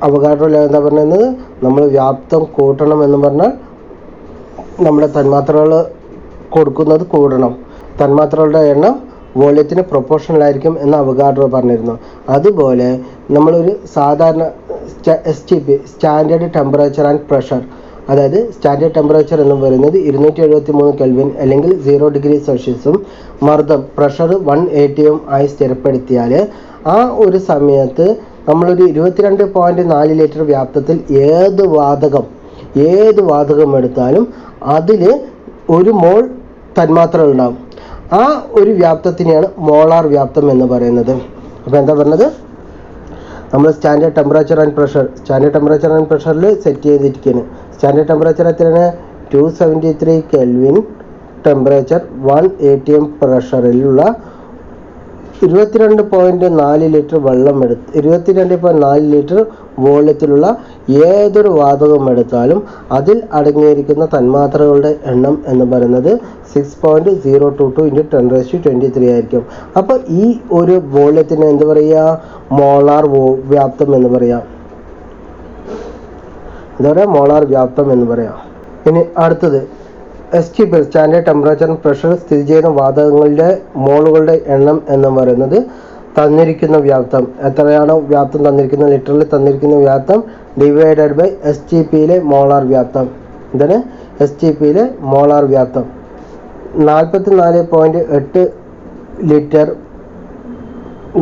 S1: അവഗാഡ്രോ ലോ എന്താ പറയുന്നത്? നമ്മൾ വ്യാപ്തം കൂട്ടണം എന്ന് പറഞ്ഞാൽ നമ്മുടെ തന്മാത്രകൾ കൊടുക്കുന്നത് കൂടണം. തന്മാത്രകളുടെ എണ്ണം വോള്യത്തിന് പ്രൊപ്പോർഷണലായിരിക്കും എന്ന് അവഗാഡ്രോ പറഞ്ഞിരുന്നു. അതുപോലെ നമ്മളൊരു സാധാരണ STP standard temperature and pressure, അതായത് സ്റ്റാൻഡേർഡ് ടെമ്പറേച്ചർ എന്ന് പറയുന്നത് 273 കെൽവിൻ അല്ലെങ്കിൽ 0 ഡിഗ്രി സെൽഷ്യസും മർദ്ദം പ്രഷർ 180 ആയി സ്ഥിരപ്പെടുത്തിയാൽ ആ ഒരു സമയത്ത് നമ്മളൊരു 22.4 ലിറ്റർ വ്യാപ്തത്തിൽ ഏത് വാതകം എടുത്താലും അതിൽ ഒരു മോൾ തന്മാത്രകൾ ഉണ്ടാകും. ആ ഒരു വ്യാപ്തത്തിനെയാണ് മോളാർ വ്യാപ്തം എന്ന് പറയുന്നത്. അപ്പോൾ എന്താ പറഞ്ഞത്? നമ്മൾ സ്റ്റാൻഡേർഡ് ടെമ്പറേച്ചർ ആൻഡ് പ്രഷറിൽ സെറ്റ് ചെയ്തിരിക്കുകയാണ്. സ്റ്റാൻഡേർഡ് ടെമ്പറേച്ചർ എത്രയാണ്? 273 കെൽവിൻ ടെമ്പറേച്ചർ 180 പ്രഷറിലുള്ള 22.4 ലിറ്റർ വെള്ളം 22.4 ലിറ്റർ വോള്യത്തിലുള്ള ഏതൊരു വാതകം എടുത്താലും അതിൽ അടങ്ങിയിരിക്കുന്ന തന്മാത്രകളുടെ എണ്ണം എന്ന് പറയുന്നത് 6.022 ഇൻറ്റു 10⁻23 ആയിരിക്കും. അപ്പോൾ ഈ ഒരു വോള്യത്തിന് എന്ത് പറയുക? മോളാർ വ്യാപ്തം എന്ന് പറയാം. എന്താ പറയുക? മോളാർ വ്യാപ്തം എന്ന് പറയാം. ഇനി അടുത്തത് STP standard temperature and pressure സ്ഥിതി ചെയ്യുന്ന വാതകങ്ങളുടെ മോളുകളുടെ എണ്ണം എന്ന് പറയുന്നത് തന്നിരിക്കുന്ന വ്യാപ്തം എത്രയാണോ വ്യാപ്തം തന്നിരിക്കുന്ന ലിറ്ററിൽ തന്നിരിക്കുന്ന വ്യാപ്തം ഡിവൈഡഡ് ബൈ STPയിലെ മോളാർ വ്യാപ്തം. എന്താണ് STPയിലെ മോളാർ വ്യാപ്തം? 44.8 ലിറ്റർ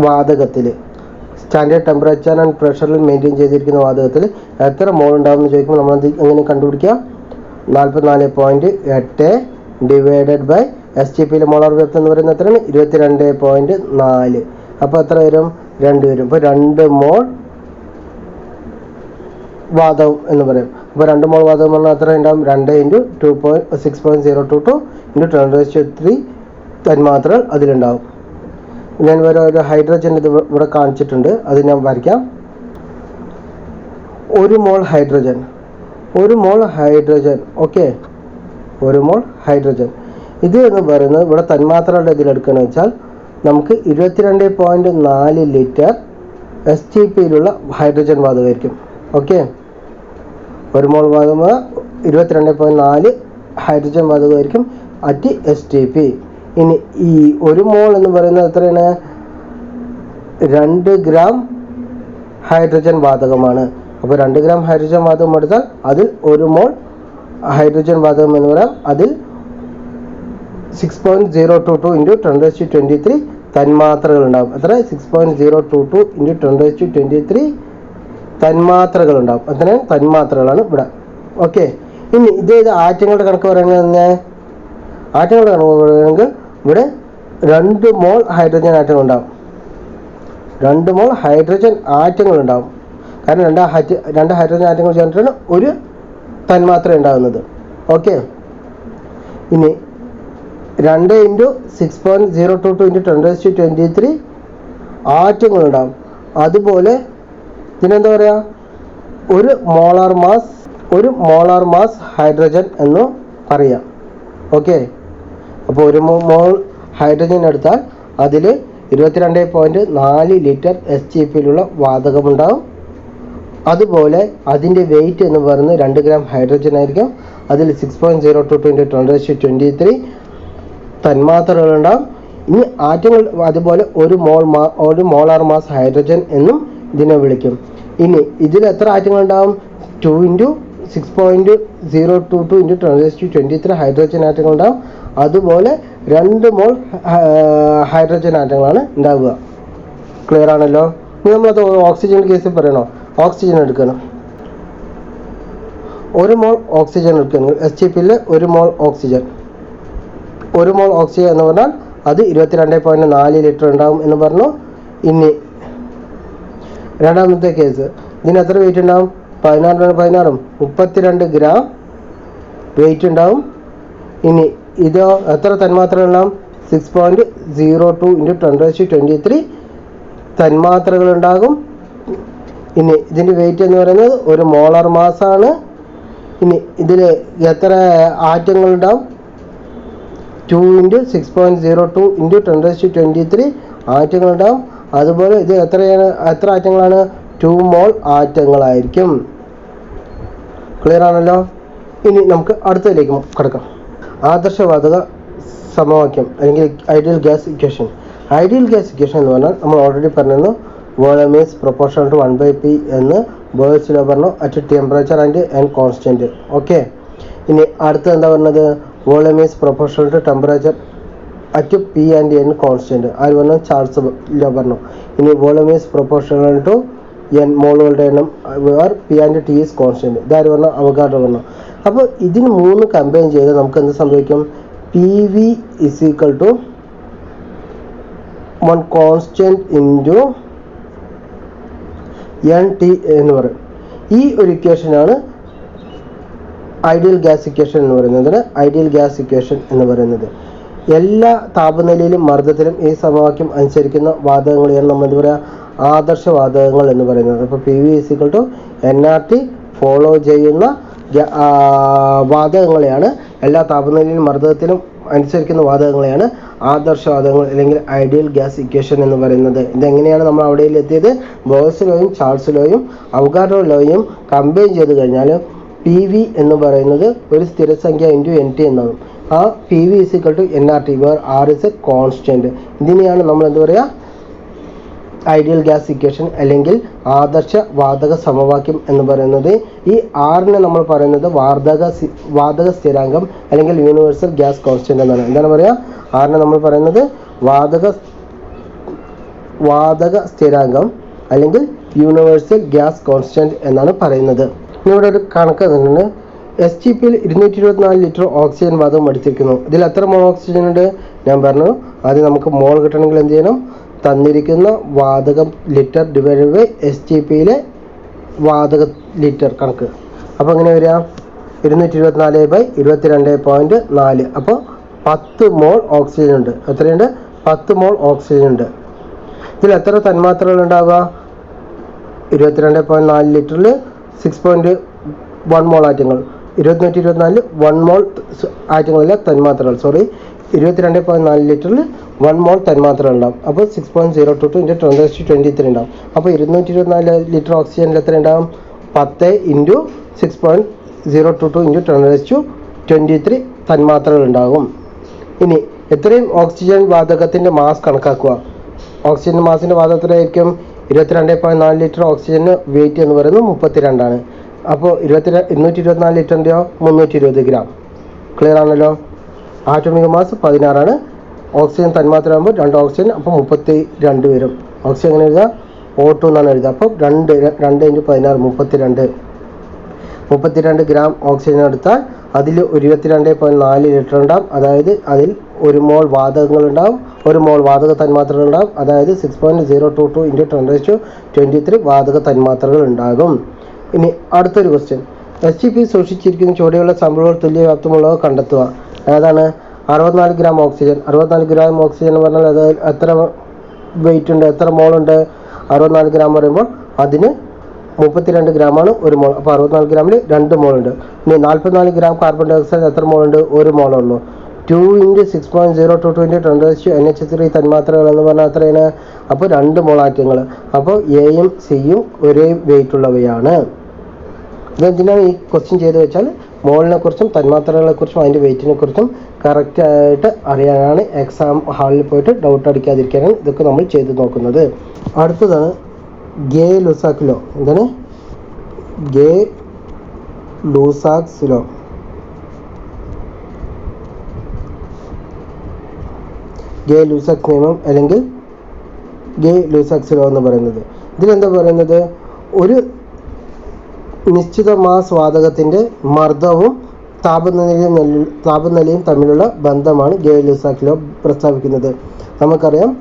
S1: വാതകത്തിൽ സ്റ്റാൻഡേർഡ് ടെമ്പറേച്ചർ ആൻഡ് പ്രഷറിൽ മെയിൻറ്റെയിൻ ചെയ്തിരിക്കുന്ന വാതകത്തിൽ എത്ര മോൾ ഉണ്ടാകും എന്ന് ചോദിക്കുമ്പോൾ നമ്മൾ എങ്ങനെ കണ്ടുപിടിക്കാം? 44.8 ഡിവൈഡഡ് ബൈ STPയിലെ മോളാർ വ്യാപ്തം എന്ന് പറയുന്നത് എത്രയാണ്? 22.4. അപ്പോൾ എത്ര വരും? 2 വരും. അപ്പോൾ 2 മോൾ വാതകം എന്ന് പറയും. അപ്പോൾ 2 മോൾ വാതകം പറഞ്ഞാൽ എത്ര ഉണ്ടാകും? 2 ഇൻറ്റു 6.022 ഇൻറ്റു 10⁻³ തന്മാത്രകൾ അതിലുണ്ടാകും. ഞാൻ ഒരു ഹൈഡ്രജൻ ഇത് ഇവിടെ കാണിച്ചിട്ടുണ്ട്, അത് ഞാൻ വരയ്ക്കാം. 1 മോൾ ഹൈഡ്രജൻ ഓക്കെ, 1 മോൾ ഹൈഡ്രജൻ ഇത് എന്ന് പറയുന്നത് ഇവിടെ തന്മാത്രകളുടെ ഇതിലെടുക്കുകയെന്ന് വെച്ചാൽ നമുക്ക് 22.4 ലിറ്റർ STPയിലുള്ള ഹൈഡ്രജൻ വാതകമായിരിക്കും. ഓക്കെ, 1 മോൾ വാതകം 22.4 ഹൈഡ്രജൻ വാതകമായിരിക്കും അറ്റ് STP. ഇനി ഈ 1 മോൾ എന്ന് പറയുന്നത് എത്രയാണ്? 2 ഗ്രാം ഹൈഡ്രജൻ വാതകമാണ്. അപ്പോൾ 2 ഗ്രാം ഹൈഡ്രജൻ വാതകം എടുത്താൽ അതിൽ 1 മോൾ ഹൈഡ്രജൻ വാതകം എന്ന് പറയാം. അതിൽ 6.022 ഇൻറ്റു 10⁻23 തന്മാത്രകൾ ഉണ്ടാകും. എത്ര? 6.022 ഇൻറ്റു 10⁻23 തന്മാത്രകൾ ഉണ്ടാകും. അത്രയും തന്മാത്രകളാണ് ഇവിടെ. ഓക്കെ, ഇനി ഇത് ആറ്റങ്ങളുടെ കണക്ക് പറയുകയാണെങ്കിൽ ഇവിടെ 2 മോൾ ഹൈഡ്രജൻ ആറ്റങ്ങൾ ഉണ്ടാവും. 2 മോൾ ഹൈഡ്രജൻ ആറ്റങ്ങൾ ഉണ്ടാവും. കാരണം രണ്ട് ഹൈഡ്രജൻ ആറ്റങ്ങൾ ചേർന്നിട്ടാണ് ഒരു തന്മാത്ര ഉണ്ടാകുന്നത്. ഓക്കെ, ഇനി 2 × 6.022 × 10⁻23 ആറ്റങ്ങൾ ഉണ്ടാവും. അതുപോലെ ഇതിനെന്താ പറയുക, ഒരു മോളാർ മാസ് ഹൈഡ്രജൻ എന്ന് പറയാം. ഓക്കെ, അപ്പോൾ 1 മോൾ ഹൈഡ്രജൻ എടുത്താൽ അതിൽ 22.4 ലിറ്റർ SgPയിലുള്ള വാതകമുണ്ടാവും. അതുപോലെ അതിൻ്റെ വെയിറ്റ് എന്ന് പറയുന്നത് 2 ഗ്രാം ഹൈഡ്രജൻ ആയിരിക്കും. അതിൽ 6.022 × 10⁻23 തന്മാത്രകളുണ്ടാവും. ഇനി ആറ്റങ്ങൾ അതുപോലെ ഒരു മോളാർ മാസ് ഹൈഡ്രജൻ എന്നും ഇതിനെ വിളിക്കും. ഇനി ഇതിൽ എത്ര ആറ്റങ്ങളുണ്ടാവും? 2 × 6.022 × 10⁻23 ഹൈഡ്രജൻ ആറ്റങ്ങളുണ്ടാവും. അതുപോലെ 2 മോൾ ഹൈഡ്രജൻ ആറ്റങ്ങളാണ് ഉണ്ടാവുക. ക്ലിയർ ആണല്ലോ? ഇനി നമ്മളത് ഓക്സിജൻ കേസിൽ പറയണോ? ഓക്സിജൻ എടുക്കണം. 1 മോൾ ഓക്സിജൻ എടുക്കണം. SgPയിൽ 1 മോൾ ഓക്സിജൻ എന്ന് പറഞ്ഞാൽ അത് 22.4 ലിറ്റർ ഉണ്ടാവും എന്ന് പറഞ്ഞു. ഇനി രണ്ടാമത്തെ കേസ്, ഇതിന് എത്ര വെയിറ്റ് ഉണ്ടാവും? 16 32 ഗ്രാം വെയിറ്റ് ഉണ്ടാവും. ഇനി ഇതോ എത്ര തന്മാത്രകൾ ഉണ്ടാവും? 6.02 × 10⁻23 തന്മാത്രകൾ ഉണ്ടാകും. ഇനി ഇതിൻ്റെ വെയിറ്റ് എന്ന് പറയുന്നത് 1 മോളാർ മാസാണ്. ഇനി ഇതിൽ എത്ര ആറ്റങ്ങൾ ഉണ്ടാവും? 2 × 6.02 × 10⁻23 ആറ്റങ്ങൾ ഉണ്ടാവും. അതുപോലെ ഇത് എത്ര ആറ്റങ്ങളാണ്? 2 മോൾ ആറ്റങ്ങളായിരിക്കും. ക്ലിയർ ആണല്ലോ? ഇനി നമുക്ക് അടുത്തതിലേക്ക് കിടക്കാം. ആദർശവാതക സമവാക്യം അല്ലെങ്കിൽ ideal gas equation. Ideal gas equation എന്ന് പറഞ്ഞാൽ നമ്മൾ ഓൾറെഡി പറഞ്ഞിരുന്നു, volume is proportional to 1/p എന്ന് ബോയ്സ് ലോ പറഞ്ഞു, at temperature and n constant. Okay, ഇനി അടുത്ത എന്താ പറഞ്ഞത്? Volume is proportional to temperature at p and n constant. ആര് പറഞ്ഞു? ചാൾസ് ലോ പറഞ്ഞു. ഇനി volume is proportional to n മോളുകളുടെ എണ്ണം p and t is constant. ഇതാര് പറഞ്ഞു? അവഗാഡ്രോ പറഞ്ഞു. അപ്പോൾ ഇതിന് 3 കമ്പൈൻ ചെയ്ത് നമുക്ക് എന്ത് സംഭവിക്കും? PV = 1 കോൺസ്റ്റന്റ് ഇൻറ്റു NT എന്ന് പറയും. ഈ ഒരു ഇക്വേഷനാണ് ഐഡിയൽ ഗ്യാസ് ഇക്വേഷൻ എന്ന് പറയുന്നത്. ഐഡിയൽ ഗ്യാസ് ഇക്വേഷൻ എന്ന് പറയുന്നത് എല്ലാ താപനിലയിലും മർദ്ദത്തിലും ഈ സമവാക്യം അനുസരിക്കുന്ന വാതകങ്ങളെയാണ് നമ്മൾ എന്താ പറയുക? ആദർശ വാതകങ്ങൾ എന്ന് പറയുന്നത്. അപ്പോൾ PV = nRT ഫോളോ ചെയ്യുന്ന വാതകങ്ങളെയാണ്, എല്ലാ താപനിലയിലും മർദ്ദത്തിലും അനുസരിക്കുന്ന വാതകങ്ങളെയാണ് ആദർശവാതകങ്ങൾ അല്ലെങ്കിൽ ഐഡിയൽ ഗ്യാസ് ഇക്വേഷൻ എന്ന് പറയുന്നത്. ഇതെങ്ങനെയാണ് നമ്മൾ അവിടെ എത്തിയത്? ബോയ്സ് ലോയും ചാൾസ് ലോയും അവഗാഡ്രോ ലോയും കമ്പൈൻ ചെയ്ത് കഴിഞ്ഞാൽ PV എന്ന് പറയുന്നത് ഒരു സ്ഥിരസംഖ്യ ഇൻറ്റു NT എന്നാകും. ആ PV = nRT where R is a constant. ഇതിനെയാണ് നമ്മൾ എന്താ പറയുക? ഐഡിയൽ ഗ്യാസ് ഇക്വേഷൻ അല്ലെങ്കിൽ ആദർശ വാതക സമവാക്യം എന്ന് പറയുന്നത്. ഈ ആറിനെ നമ്മൾ പറയുന്നത് വാതക സ്ഥിരാങ്കം അല്ലെങ്കിൽ യൂണിവേഴ്സൽ ഗ്യാസ് കോൺസ്റ്റന്റ് എന്നാണ്. എന്താണ് പറയുക? ആറിനെ നമ്മൾ പറയുന്നത് വാതക സ്ഥിരാങ്കം അല്ലെങ്കിൽ യൂണിവേഴ്സൽ ഗ്യാസ് കോൺസ്റ്റന്റ് എന്നാണ് പറയുന്നത്. ഇവിടെ ഒരു കണക്ക് തന്നിട്ടുണ്ട്. SgPയിൽ 224 ലിറ്റർ ഓക്സിജൻ വാതകം അടിച്ചിരിക്കുന്നു. ഇതിൽ എത്ര മോൾ ഓക്സിജൻ ഉണ്ട്? ഞാൻ പറഞ്ഞു, ആദ്യം നമുക്ക് മോൾ കിട്ടണമെങ്കിൽ എന്ത് ചെയ്യണം? തന്നിരിക്കുന്ന വാതകം ലിറ്റർ ഡിവൈഡഡ് ബൈ SgPയിലെ വാതക ലിറ്റർ കണക്ക്. അപ്പോൾ എങ്ങനെ വരിക? 224/22.4. അപ്പോൾ 10 മോൾ ഓക്സിജൻ ഉണ്ട്. എത്രയുണ്ട്? 10 മോൾ ഓക്സിജൻ ഉണ്ട്. ഇതിൽ എത്ര തന്മാത്രകൾ ഉണ്ടാവുക? 22.4 ലിറ്ററിൽ 6.1 മോൾ ആറ്റങ്ങൾ. 224 1 മോൾ ആറ്റങ്ങളിലെ തന്മാത്രകൾ 22.4 ലിറ്ററിൽ 1 മോൾ തന്മാത്രകൾ ഉണ്ടാവും. അപ്പോൾ 6.022 × 10⁻23 ഉണ്ടാവും. അപ്പോൾ 224 ലിറ്റർ ഓക്സിജനിൽ എത്ര ഉണ്ടാവും? 10 × 6.022 × 10⁻23 തന്മാത്രകൾ ഉണ്ടാകും. ഇനി എത്രയും ഓക്സിജൻ വാതകത്തിൻ്റെ മാസ് കണക്കാക്കുക. ഓക്സിജൻ മാസിൻ്റെ വാതകം എത്രയായിരിക്കും? 22.4 ലിറ്റർ ഓക്സിജന് വെയിറ്റ് എന്ന് പറയുന്നത് 32 ആണ്. അപ്പോൾ 224 ലിറ്ററിൻ്റെയോ 320 ഗ്രാം. ക്ലിയർ ആണല്ലോ? ആറ്റോമിക് മാസ് 16 ആണ്. ഓക്സിജൻ തന്മാത്ര ആകുമ്പോൾ 2 ഓക്സിജൻ, അപ്പോൾ 32 വരും. ഓക്സിജൻ എങ്ങനെ എഴുതുക? O2 എന്നാണ് എഴുതുക. അപ്പോൾ 2 × 16 32 ഗ്രാം ഓക്സിജൻ എടുത്താൽ അതിൽ 22.4 ലിറ്റർ ഉണ്ടാവും. അതായത് അതിൽ 1 മോൾ വാതകങ്ങളുണ്ടാവും, 1 മോൾ വാതക തന്മാത്രകൾ ഉണ്ടാവും. അതായത് 6.022 × 10⁻23 വാതക തന്മാത്രകൾ ഉണ്ടാകും. ഇനി അടുത്തൊരു ക്വസ്റ്റ്യൻ, STP സൂക്ഷിച്ചിരിക്കുന്ന ചുവടെയുള്ള സാമ്പിളുകൾ തുല്യ വ്യാപ്തമുള്ളവ കണ്ടെത്തുക. ഏതാണ്? 64 ഗ്രാം ഓക്സിജൻ. 64 ഗ്രാം ഓക്സിജൻ എന്ന് പറഞ്ഞാൽ അത് എത്ര വെയിറ്റ് ഉണ്ട്, എത്ര മോളുണ്ട്? 64 ഗ്രാം പറയുമ്പോൾ അതിന് 32 ഗ്രാമാണ് 1 മോൾ. അപ്പോൾ 64 ഗ്രാമിൽ 2 മോളുണ്ട്. ഇനി 44 ഗ്രാം കാർബൺ ഡൈ ഓക്സൈഡ് എത്ര മോളുണ്ട്? 1 മോളുള്ളൂ. 2 × 6.022 × 10⁻NH3 തന്മാത്രകൾ എന്ന് പറഞ്ഞാൽ എത്രയാണ്? അപ്പോൾ 2 മോൾ ആറ്റങ്ങൾ. അപ്പോൾ എയും സിയും ഒരേ വെയിറ്റ് ഉള്ളവയാണ്. ഇതെന്തിനാണ് ഈ ക്വസ്റ്റ്യൻ ചെയ്ത് വെച്ചാൽ മോളിനെ കുറിച്ചും തന്മാത്രകളെ കുറിച്ചും അതിൻ്റെ വെയിറ്റിനെ കുറിച്ചും കറക്റ്റായിട്ട് അറിയാനാണ്, എക്സാം ഹാളിൽ പോയിട്ട് ഡൗട്ട് അടിക്കാതിരിക്കാനാണ് ഇതൊക്കെ നമ്മൾ ചെയ്ത് നോക്കുന്നത്. അടുത്തതാണ് ഗേ-ലുസാക്ക് ലോ. എന്താണ്? ഗേ-ലൂസാക്സ് ലോ. ഗേ-ലൂസാക്സ് നിയമം അല്ലെങ്കിൽ ഗേ-ലൂസാക്സ് ലോ എന്ന് പറയുന്നത്. ഇതിലെന്താ പറയുന്നത്? ഒരു നിശ്ചിത മാസ് വാതകത്തിൻ്റെ മർദ്ദവും താപനിലയും തമ്മിലുള്ള ബന്ധമാണ് ഗേ-ലൂസാക്ക് ലോ പ്രസ്താവിക്കുന്നത്. നമുക്കറിയാം,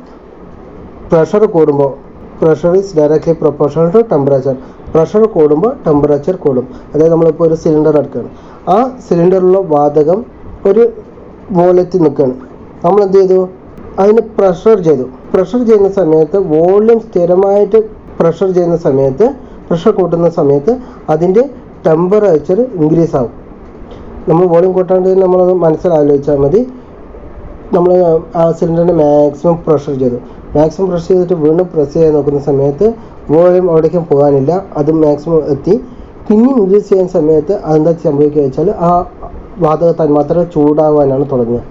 S1: പ്രഷർ കൂടുമ്പോൾ pressure is directly proportional to temperature. Pressure കൂടുമ്പോൾ ടെമ്പറേച്ചർ കൂടും. അതായത് നമ്മളിപ്പോൾ ഒരു സിലിണ്ടർ എടുക്കുകയാണ്, ആ സിലിണ്ടറിലുള്ള വാതകം ഒരു വോള്യത്തിൽ നിൽക്കുകയാണ്. നമ്മൾ എന്ത് ചെയ്തു? അതിന് പ്രഷർ ചെയ്തു. പ്രഷർ ചെയ്യുന്ന സമയത്ത് വോള്യം സ്ഥിരമായിട്ട് പ്രഷർ ചെയ്യുന്ന സമയത്ത്, പ്രഷർ കൂട്ടുന്ന സമയത്ത് അതിൻ്റെ ടെമ്പറേച്ചർ ഇൻക്രീസ് ആവും. നമ്മൾ വോളിയം കൂട്ടാണ്ട് നമ്മളത് മനസ്സിലാലോചിച്ചാൽ മതി. നമ്മൾ ആ സിലിണ്ടറിന് മാക്സിമം പ്രഷർ ചെയ്തു. മാക്സിമം പ്രഷർ ചെയ്തിട്ട് വീണ്ടും പ്രസ് ചെയ്യാൻ നോക്കുന്ന സമയത്ത് വോളിയം അവിടേക്കും പോകാനില്ല, അത് മാക്സിമം എത്തി. പിന്നെയും ഇൻക്രീസ് ചെയ്യുന്ന സമയത്ത് അതെന്താ സംഭവിക്കുക വെച്ചാൽ ആ വാതക തന്മാത്ര ചൂടാവാനാണ് തുടങ്ങുക.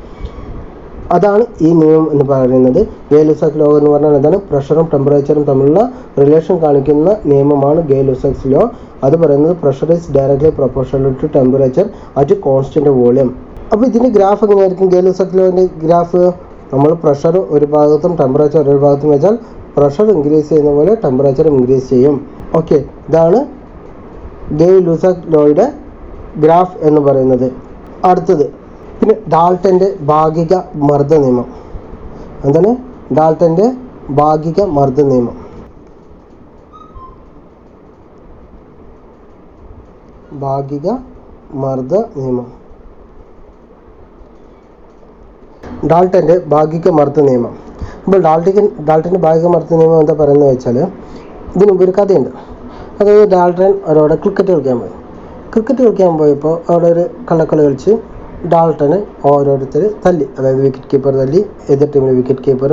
S1: അതാണ് ഈ നിയമം എന്ന് പറയുന്നത്. ഗേ-ലൂസാക്ക് ലോ എന്ന് പറഞ്ഞാൽ എന്താണ്? പ്രഷറും ടെമ്പറേച്ചറും തമ്മിലുള്ള റിലേഷൻ കാണിക്കുന്ന നിയമമാണ് ഗേ-ലൂസാക്സ് ലോ. അത് പറയുന്നത് pressure is directly proportional to temperature at constant volume. അപ്പോൾ ഇതിൻ്റെ ഗ്രാഫ് എങ്ങനെയായിരിക്കും? ഗേ-ലൂസാക്ക് ലോൻ്റെ ഗ്രാഫ് നമ്മൾ പ്രഷർ ഒരു ഭാഗത്തും ടെമ്പറേച്ചർ ഒരു ഭാഗത്തും വെച്ചാൽ പ്രഷർ ഇൻക്രീസ് ചെയ്യുന്ന പോലെ ടെമ്പറേച്ചർ ഇൻക്രീസ് ചെയ്യും. ഓക്കെ, ഇതാണ് ഗേ-ലൂസാക്ക് ലോയുടെ ഗ്രാഫ് എന്ന് പറയുന്നത്. അടുത്തത് പിന്നെ ഡാൾട്ടൻ്റെ ഭാഗിക മർദ്ദ നിയമം. എന്താണ്? ഡാൾട്ടൻ്റെ ഭാഗിക മർദ്ദ നിയമം. ഭാഗിക മർദ്ദ നിയമം. ഡാൾട്ടൻ്റെ ഭാഗിക മർദ്ദ നിയമം. അപ്പോൾ ഡാൾട്ടൻ്റെ ഭാഗിക മർദ്ദ നിയമം എന്താ പറയുന്നത് വെച്ചാൽ, ഇതിന് മുമ്പ് ഒരു കഥയുണ്ട്. അതായത് ഡാൾട്ടൻ അവരോട് ക്രിക്കറ്റ് കളിക്കാൻ പോയപ്പോൾ അവിടെ ഒരു കള്ളക്കളി കളിച്ച് ഡാൾട്ടനെ ഓരോരുത്തർ തല്ലി. അതായത് വിക്കറ്റ് കീപ്പർ തല്ലി, എതിർ ടീമിലെ വിക്കറ്റ് കീപ്പർ,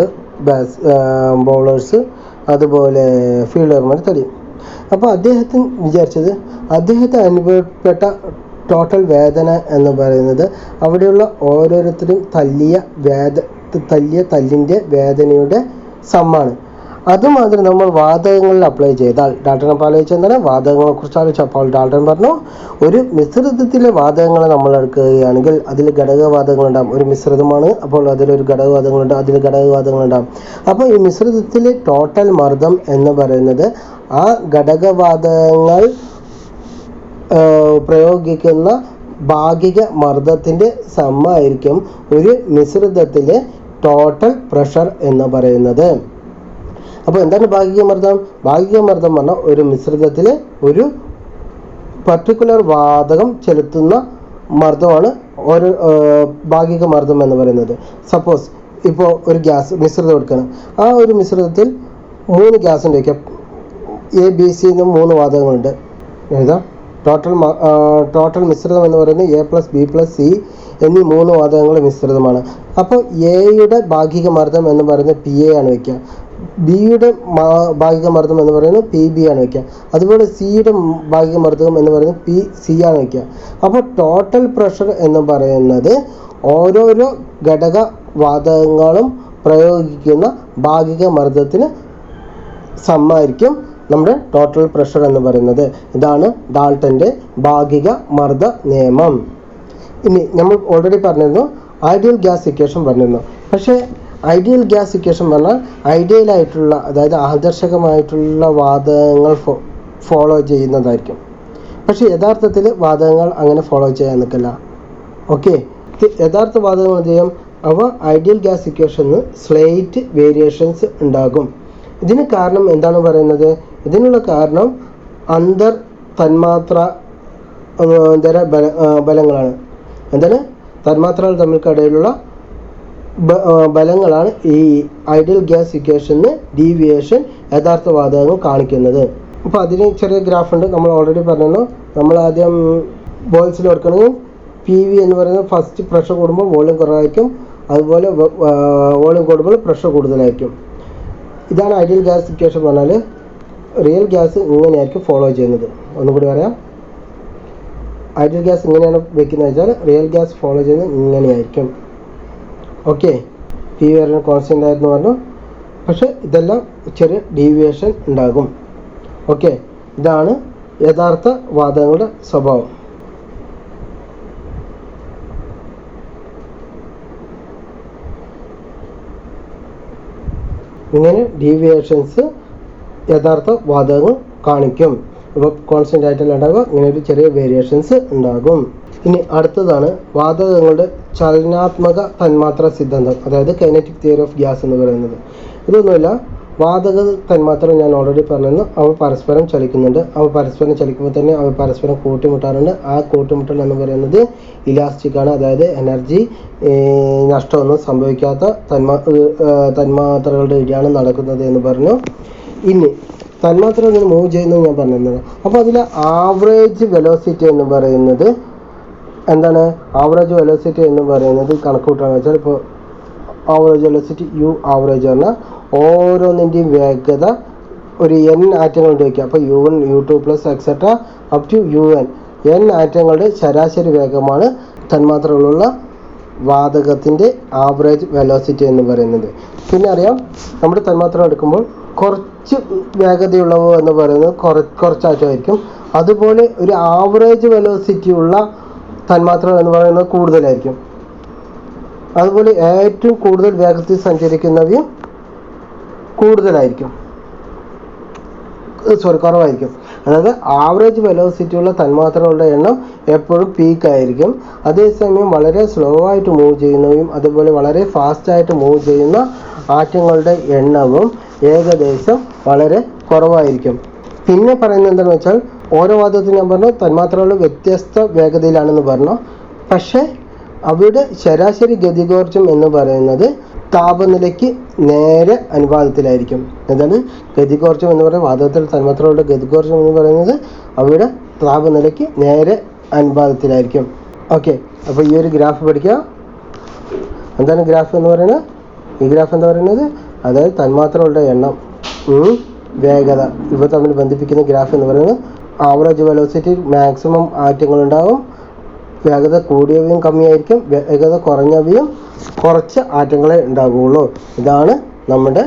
S1: ബൗളേഴ്സ്, അതുപോലെ ഫീൽഡർമാർ തല്ലി. അപ്പോൾ അദ്ദേഹത്തിന് വിചാരിച്ചത്, അദ്ദേഹത്തെ അനുഭവപ്പെട്ട ടോട്ടൽ വേദന എന്ന് പറയുന്നത് അവിടെയുള്ള ഓരോരുത്തരും തല്ലിയ തല്ലിൻ്റെ വേദനയുടെ സമ്മാണ്. അതുമാതിരി നമ്മൾ വാതകങ്ങളിൽ അപ്ലൈ ചെയ്താൽ, ഡാൾട്ടനെ ആലോചിച്ച് എന്താണ് വാതകങ്ങളെ കുറിച്ച് ആലോചിച്ചപ്പോൾ ഡാൾട്ടൻ പറഞ്ഞു, ഒരു മിശ്രിതത്തിലെ വാതകങ്ങൾ നമ്മൾ എടുക്കുകയാണെങ്കിൽ അതിൽ ഘടകവാതകങ്ങളുണ്ടാകും. ഒരു മിശ്രിതമാണ്, അപ്പോൾ അതിലൊരു ഘടകവാതകങ്ങളുണ്ട്, അതിൽ ഘടകവാതകങ്ങളുണ്ടാകും. അപ്പോൾ ഈ മിശ്രിതത്തിലെ ടോട്ടൽ മർദ്ദം എന്ന് പറയുന്നത് ആ ഘടകവാതകങ്ങൾ പ്രയോഗിക്കുന്ന ഭാഗിക മർദ്ദത്തിൻ്റെ സമമായിരിക്കും ഒരു മിശ്രിതത്തിലെ ടോട്ടൽ പ്രഷർ എന്ന് പറയുന്നത്. അപ്പോൾ എന്താണ് ഭാഗിക മർദ്ദം? ഭാഗിക മർദ്ദം പറഞ്ഞാൽ ഒരു മിശ്രിതത്തിൽ ഒരു പർട്ടിക്കുലർ വാതകം ചെലുത്തുന്ന മർദ്ദമാണ് ഒരു ഭാഗിക മർദ്ദം എന്ന് പറയുന്നത്. സപ്പോസ് ഇപ്പോൾ ഒരു ഗ്യാസ് മിശ്രിതം എടുക്കണം. ആ ഒരു മിശ്രിതത്തിൽ 3 ഗ്യാസ് ഉണ്ട് വയ്ക്കാം. ABC എന്ന് 3 വാതകങ്ങളുണ്ട്. എഴുതാം. ടോട്ടൽ മിശ്രിതം എന്ന് പറയുന്നത് A+B+C എന്നീ 3 വാതകങ്ങളുടെ മിശ്രിതമാണ്. അപ്പോൾ എയുടെ ഭാഗിക മർദ്ദം എന്ന് പറയുന്നത് PA ആണ് വയ്ക്കുക. ബിയുടെ ഭാഗിക മർദ്ദം എന്ന് പറയുന്നത് PB ആണ് വയ്ക്കുക. അതുപോലെ സിയുടെ ഭാഗിക മർദ്ദം എന്ന് പറയുന്നത് PC ആണ് വയ്ക്കുക. അപ്പോൾ ടോട്ടൽ പ്രഷർ എന്ന് പറയുന്നത് ഓരോരോ ഘടക വാതകങ്ങളും പ്രയോഗിക്കുന്ന ഭാഗിക മർദ്ദത്തിന് സമമായിരിക്കും നമ്മുടെ ടോട്ടൽ പ്രഷർ എന്ന് പറയുന്നത്. ഇതാണ് ഡാൾട്ടൻ്റെ ഭാഗിക മർദ്ദ നിയമം. ഇനി നമ്മൾ ഓൾറെഡി പറഞ്ഞിരുന്നു ഐഡിയൽ ഗ്യാസ് ഇക്വേഷൻ പറഞ്ഞിരുന്നു. പക്ഷേ ഐഡിയൽ ഗ്യാസ് ഇക്വേഷൻ പറഞ്ഞാൽ ഐഡിയലായിട്ടുള്ള, അതായത് ആദർശകമായിട്ടുള്ള വാതകങ്ങൾ ഫോളോ ചെയ്യുന്നതായിരിക്കും. പക്ഷേ യഥാർത്ഥത്തിൽ വാതകങ്ങൾ അങ്ങനെ ഫോളോ ചെയ്യാൻ നിൽക്കില്ല. ഓക്കെ, യഥാർത്ഥ വാതകങ്ങൾ എന്ത് ചെയ്യും, അവ ഐഡിയൽ ഗ്യാസ് ഇക്വേഷന് സ്ലൈറ്റ് വേരിയേഷൻസ് ഉണ്ടാകും. ഇതിന് കാരണം എന്താണ് പറയുന്നത്, ഇതിനുള്ള കാരണം അന്തർ തന്മാത്ര ബലങ്ങളാണ്. എന്താണ്, തന്മാത്രകൾ തമ്മിൽക്കിടയിലുള്ള ബലങ്ങളാണ് ഈ ഐഡിയൽ ഗ്യാസ് ഇക്വേഷന് ഡീവിയേഷൻ യഥാർത്ഥ വാതകങ്ങൾ കാണിക്കുന്നത്. അപ്പോൾ അതിന് ചെറിയ ഗ്രാഫ് ഉണ്ട്, നമ്മൾ ഓൾറെഡി പറഞ്ഞു. നമ്മൾ ആദ്യം ബോയിൽസിൽ കൊടുക്കണമെങ്കിൽ PV എന്ന് പറയുന്നത് ഫസ്റ്റ് പ്രഷർ കൂടുമ്പോൾ വോളിയം കുറവായിരിക്കും, അതുപോലെ വോളിയം കൂടുമ്പോൾ പ്രഷർ കൂടുതലായിരിക്കും. ഇതാണ് ഐഡിയൽ ഗ്യാസ് ഇക്വേഷൻ. പറഞ്ഞാൽ റിയൽ ഗ്യാസ് ഇങ്ങനെയായിരിക്കും ഫോളോ ചെയ്യുന്നത്. ഒന്നും കൂടി പറയാം, ഐഡിയൽ ഗ്യാസ് ഇങ്ങനെയാണ് വെക്കുന്നത് വെച്ചാൽ റിയൽ ഗ്യാസ് ഫോളോ ചെയ്യുന്നത് ഇങ്ങനെയായിരിക്കും. ഓക്കെ, PV വരുന്ന കോൺസ്റ്റൻ്റ് ആയിരുന്നു പറഞ്ഞു, പക്ഷേ ഇതെല്ലാം ചെറിയ ഡീവിയേഷൻ ഉണ്ടാകും. ഓക്കെ, ഇതാണ് യഥാർത്ഥ വാതകങ്ങളുടെ സ്വഭാവം. ഇങ്ങനെ ഡീവിയേഷൻസ് യഥാർത്ഥ വാതകങ്ങൾ കാണിക്കും. ഇപ്പോൾ കോൺസ്റ്റൻ്റ് ആയിട്ടല്ല ഉണ്ടാകുക, ഇങ്ങനെ ഒരു ചെറിയ വേരിയേഷൻസ് ഉണ്ടാകും. ഇനി അടുത്തതാണ് വാതകങ്ങളുടെ ചലനാത്മക തന്മാത്ര സിദ്ധാന്തം, അതായത് കൈനറ്റിക് തിയറി ഓഫ് ഗ്യാസ് എന്ന് പറയുന്നത്. ഇതൊന്നുമില്ല, വാതക തന്മാത്ര ഞാൻ ഓൾറെഡി പറഞ്ഞിരുന്നു, അവ പരസ്പരം ചലിക്കുന്നുണ്ട്. അവ പരസ്പരം ചലിക്കുമ്പോൾ തന്നെ അവ പരസ്പരം കൂട്ടിമുട്ടാറുണ്ട്. ആ കൂട്ടിമുട്ടൽ എന്ന് പറയുന്നത് ഇലാസ്റ്റിക് ആണ്, അതായത് എനർജി നഷ്ടമൊന്നും സംഭവിക്കാത്ത തന്മാത്രകളുടെ ഇടയാണ് നടക്കുന്നത് എന്ന് പറഞ്ഞു. ഇനി തന്മാത്ര ഇങ്ങനെ മൂവ് ചെയ്യുന്നത് ഞാൻ പറഞ്ഞിരുന്നത്. അപ്പോൾ അതിലെ ആവറേജ് വെലോസിറ്റി എന്ന് പറയുന്നത് എന്താണ്, ആവറേജ് വെലോസിറ്റി എന്ന് പറയുന്നത് കണക്ക് കൂട്ടാന്ന് വെച്ചാൽ, ഇപ്പോൾ ആവറേജ് വെലോസിറ്റി U ആവറേജ് പറഞ്ഞാൽ ഓരോന്നിൻ്റെയും വേഗത ഒരു n ആറ്റങ്ങൾ ഉണ്ട് വയ്ക്കുക. അപ്പോൾ U1 U2 plus etcetera up to UN ആറ്റങ്ങളുടെ ശരാശരി വേഗമാണ് തന്മാത്രകളുള്ള വാതകത്തിൻ്റെ ആവറേജ് വെലോസിറ്റി എന്ന് പറയുന്നത്. പിന്നെ അറിയാം, നമ്മുടെ തന്മാത്ര എടുക്കുമ്പോൾ കുറച്ച് വേഗതയുള്ളവ എന്ന് പറയുന്നത് കുറച്ചാറ്റമായിരിക്കും. അതുപോലെ ഒരു ആവറേജ് വെലോസിറ്റി ഉള്ള തന്മാത്രകൾ എന്ന് പറയുന്നത് കൂടുതലായിരിക്കും. അതുപോലെ ഏറ്റവും കൂടുതൽ വേഗത്തിൽ സഞ്ചരിക്കുന്നവയും കുറവായിരിക്കും. അതായത് ആവറേജ് വെലോസിറ്റി ഉള്ള തന്മാത്രകളുടെ എണ്ണം എപ്പോഴും പീക്കായിരിക്കും. അതേസമയം വളരെ സ്ലോ ആയിട്ട് മൂവ് ചെയ്യുന്നവയും അതുപോലെ വളരെ ഫാസ്റ്റായിട്ട് മൂവ് ചെയ്യുന്ന ആറ്റങ്ങളുടെ എണ്ണവും ഏകദേശം വളരെ കുറവായിരിക്കും. പിന്നെ പറയുന്നത് എന്താണെന്ന് വെച്ചാൽ, ഓരോ വാതകത്തിനും ഞാൻ പറഞ്ഞു തന്മാത്രകൾ വ്യത്യസ്ത വേഗതയിലാണെന്ന് പറഞ്ഞു. പക്ഷേ അവയുടെ ശരാശരി ഗതികോർജം എന്ന് പറയുന്നത് താപനിലയ്ക്ക് നേരെ അനുപാതത്തിലായിരിക്കും. എന്താണ് ഗതികോർജം എന്ന് പറയുന്നത്, വാതകത്തിലെ തന്മാത്രകളുടെ ഗതികോർജം എന്ന് പറയുന്നത് അവയുടെ താപനിലയ്ക്ക് നേരെ അനുപാതത്തിലായിരിക്കും. ഓക്കെ, അപ്പോൾ ഈ ഒരു ഗ്രാഫ് പഠിക്കുക. എന്താണ് ഗ്രാഫ് എന്ന് പറയുന്നത്, ഈ ഗ്രാഫ് എന്താ പറയുന്നത്, അതായത് തന്മാത്രകളുടെ എണ്ണം, വേഗത ഇവ തമ്മിൽ ബന്ധിപ്പിക്കുന്ന ഗ്രാഫ് എന്ന് പറയുന്നത് ആവറേജ് വെലോസിറ്റി മാക്സിമം ആറ്റങ്ങളുണ്ടാവും. വേഗത കൂടിയവയും കമ്മിയായിരിക്കും, വേഗത കുറഞ്ഞവയും കുറച്ച് ആറ്റങ്ങളെ ഉണ്ടാകുകയുള്ളൂ. ഇതാണ് നമ്മുടെ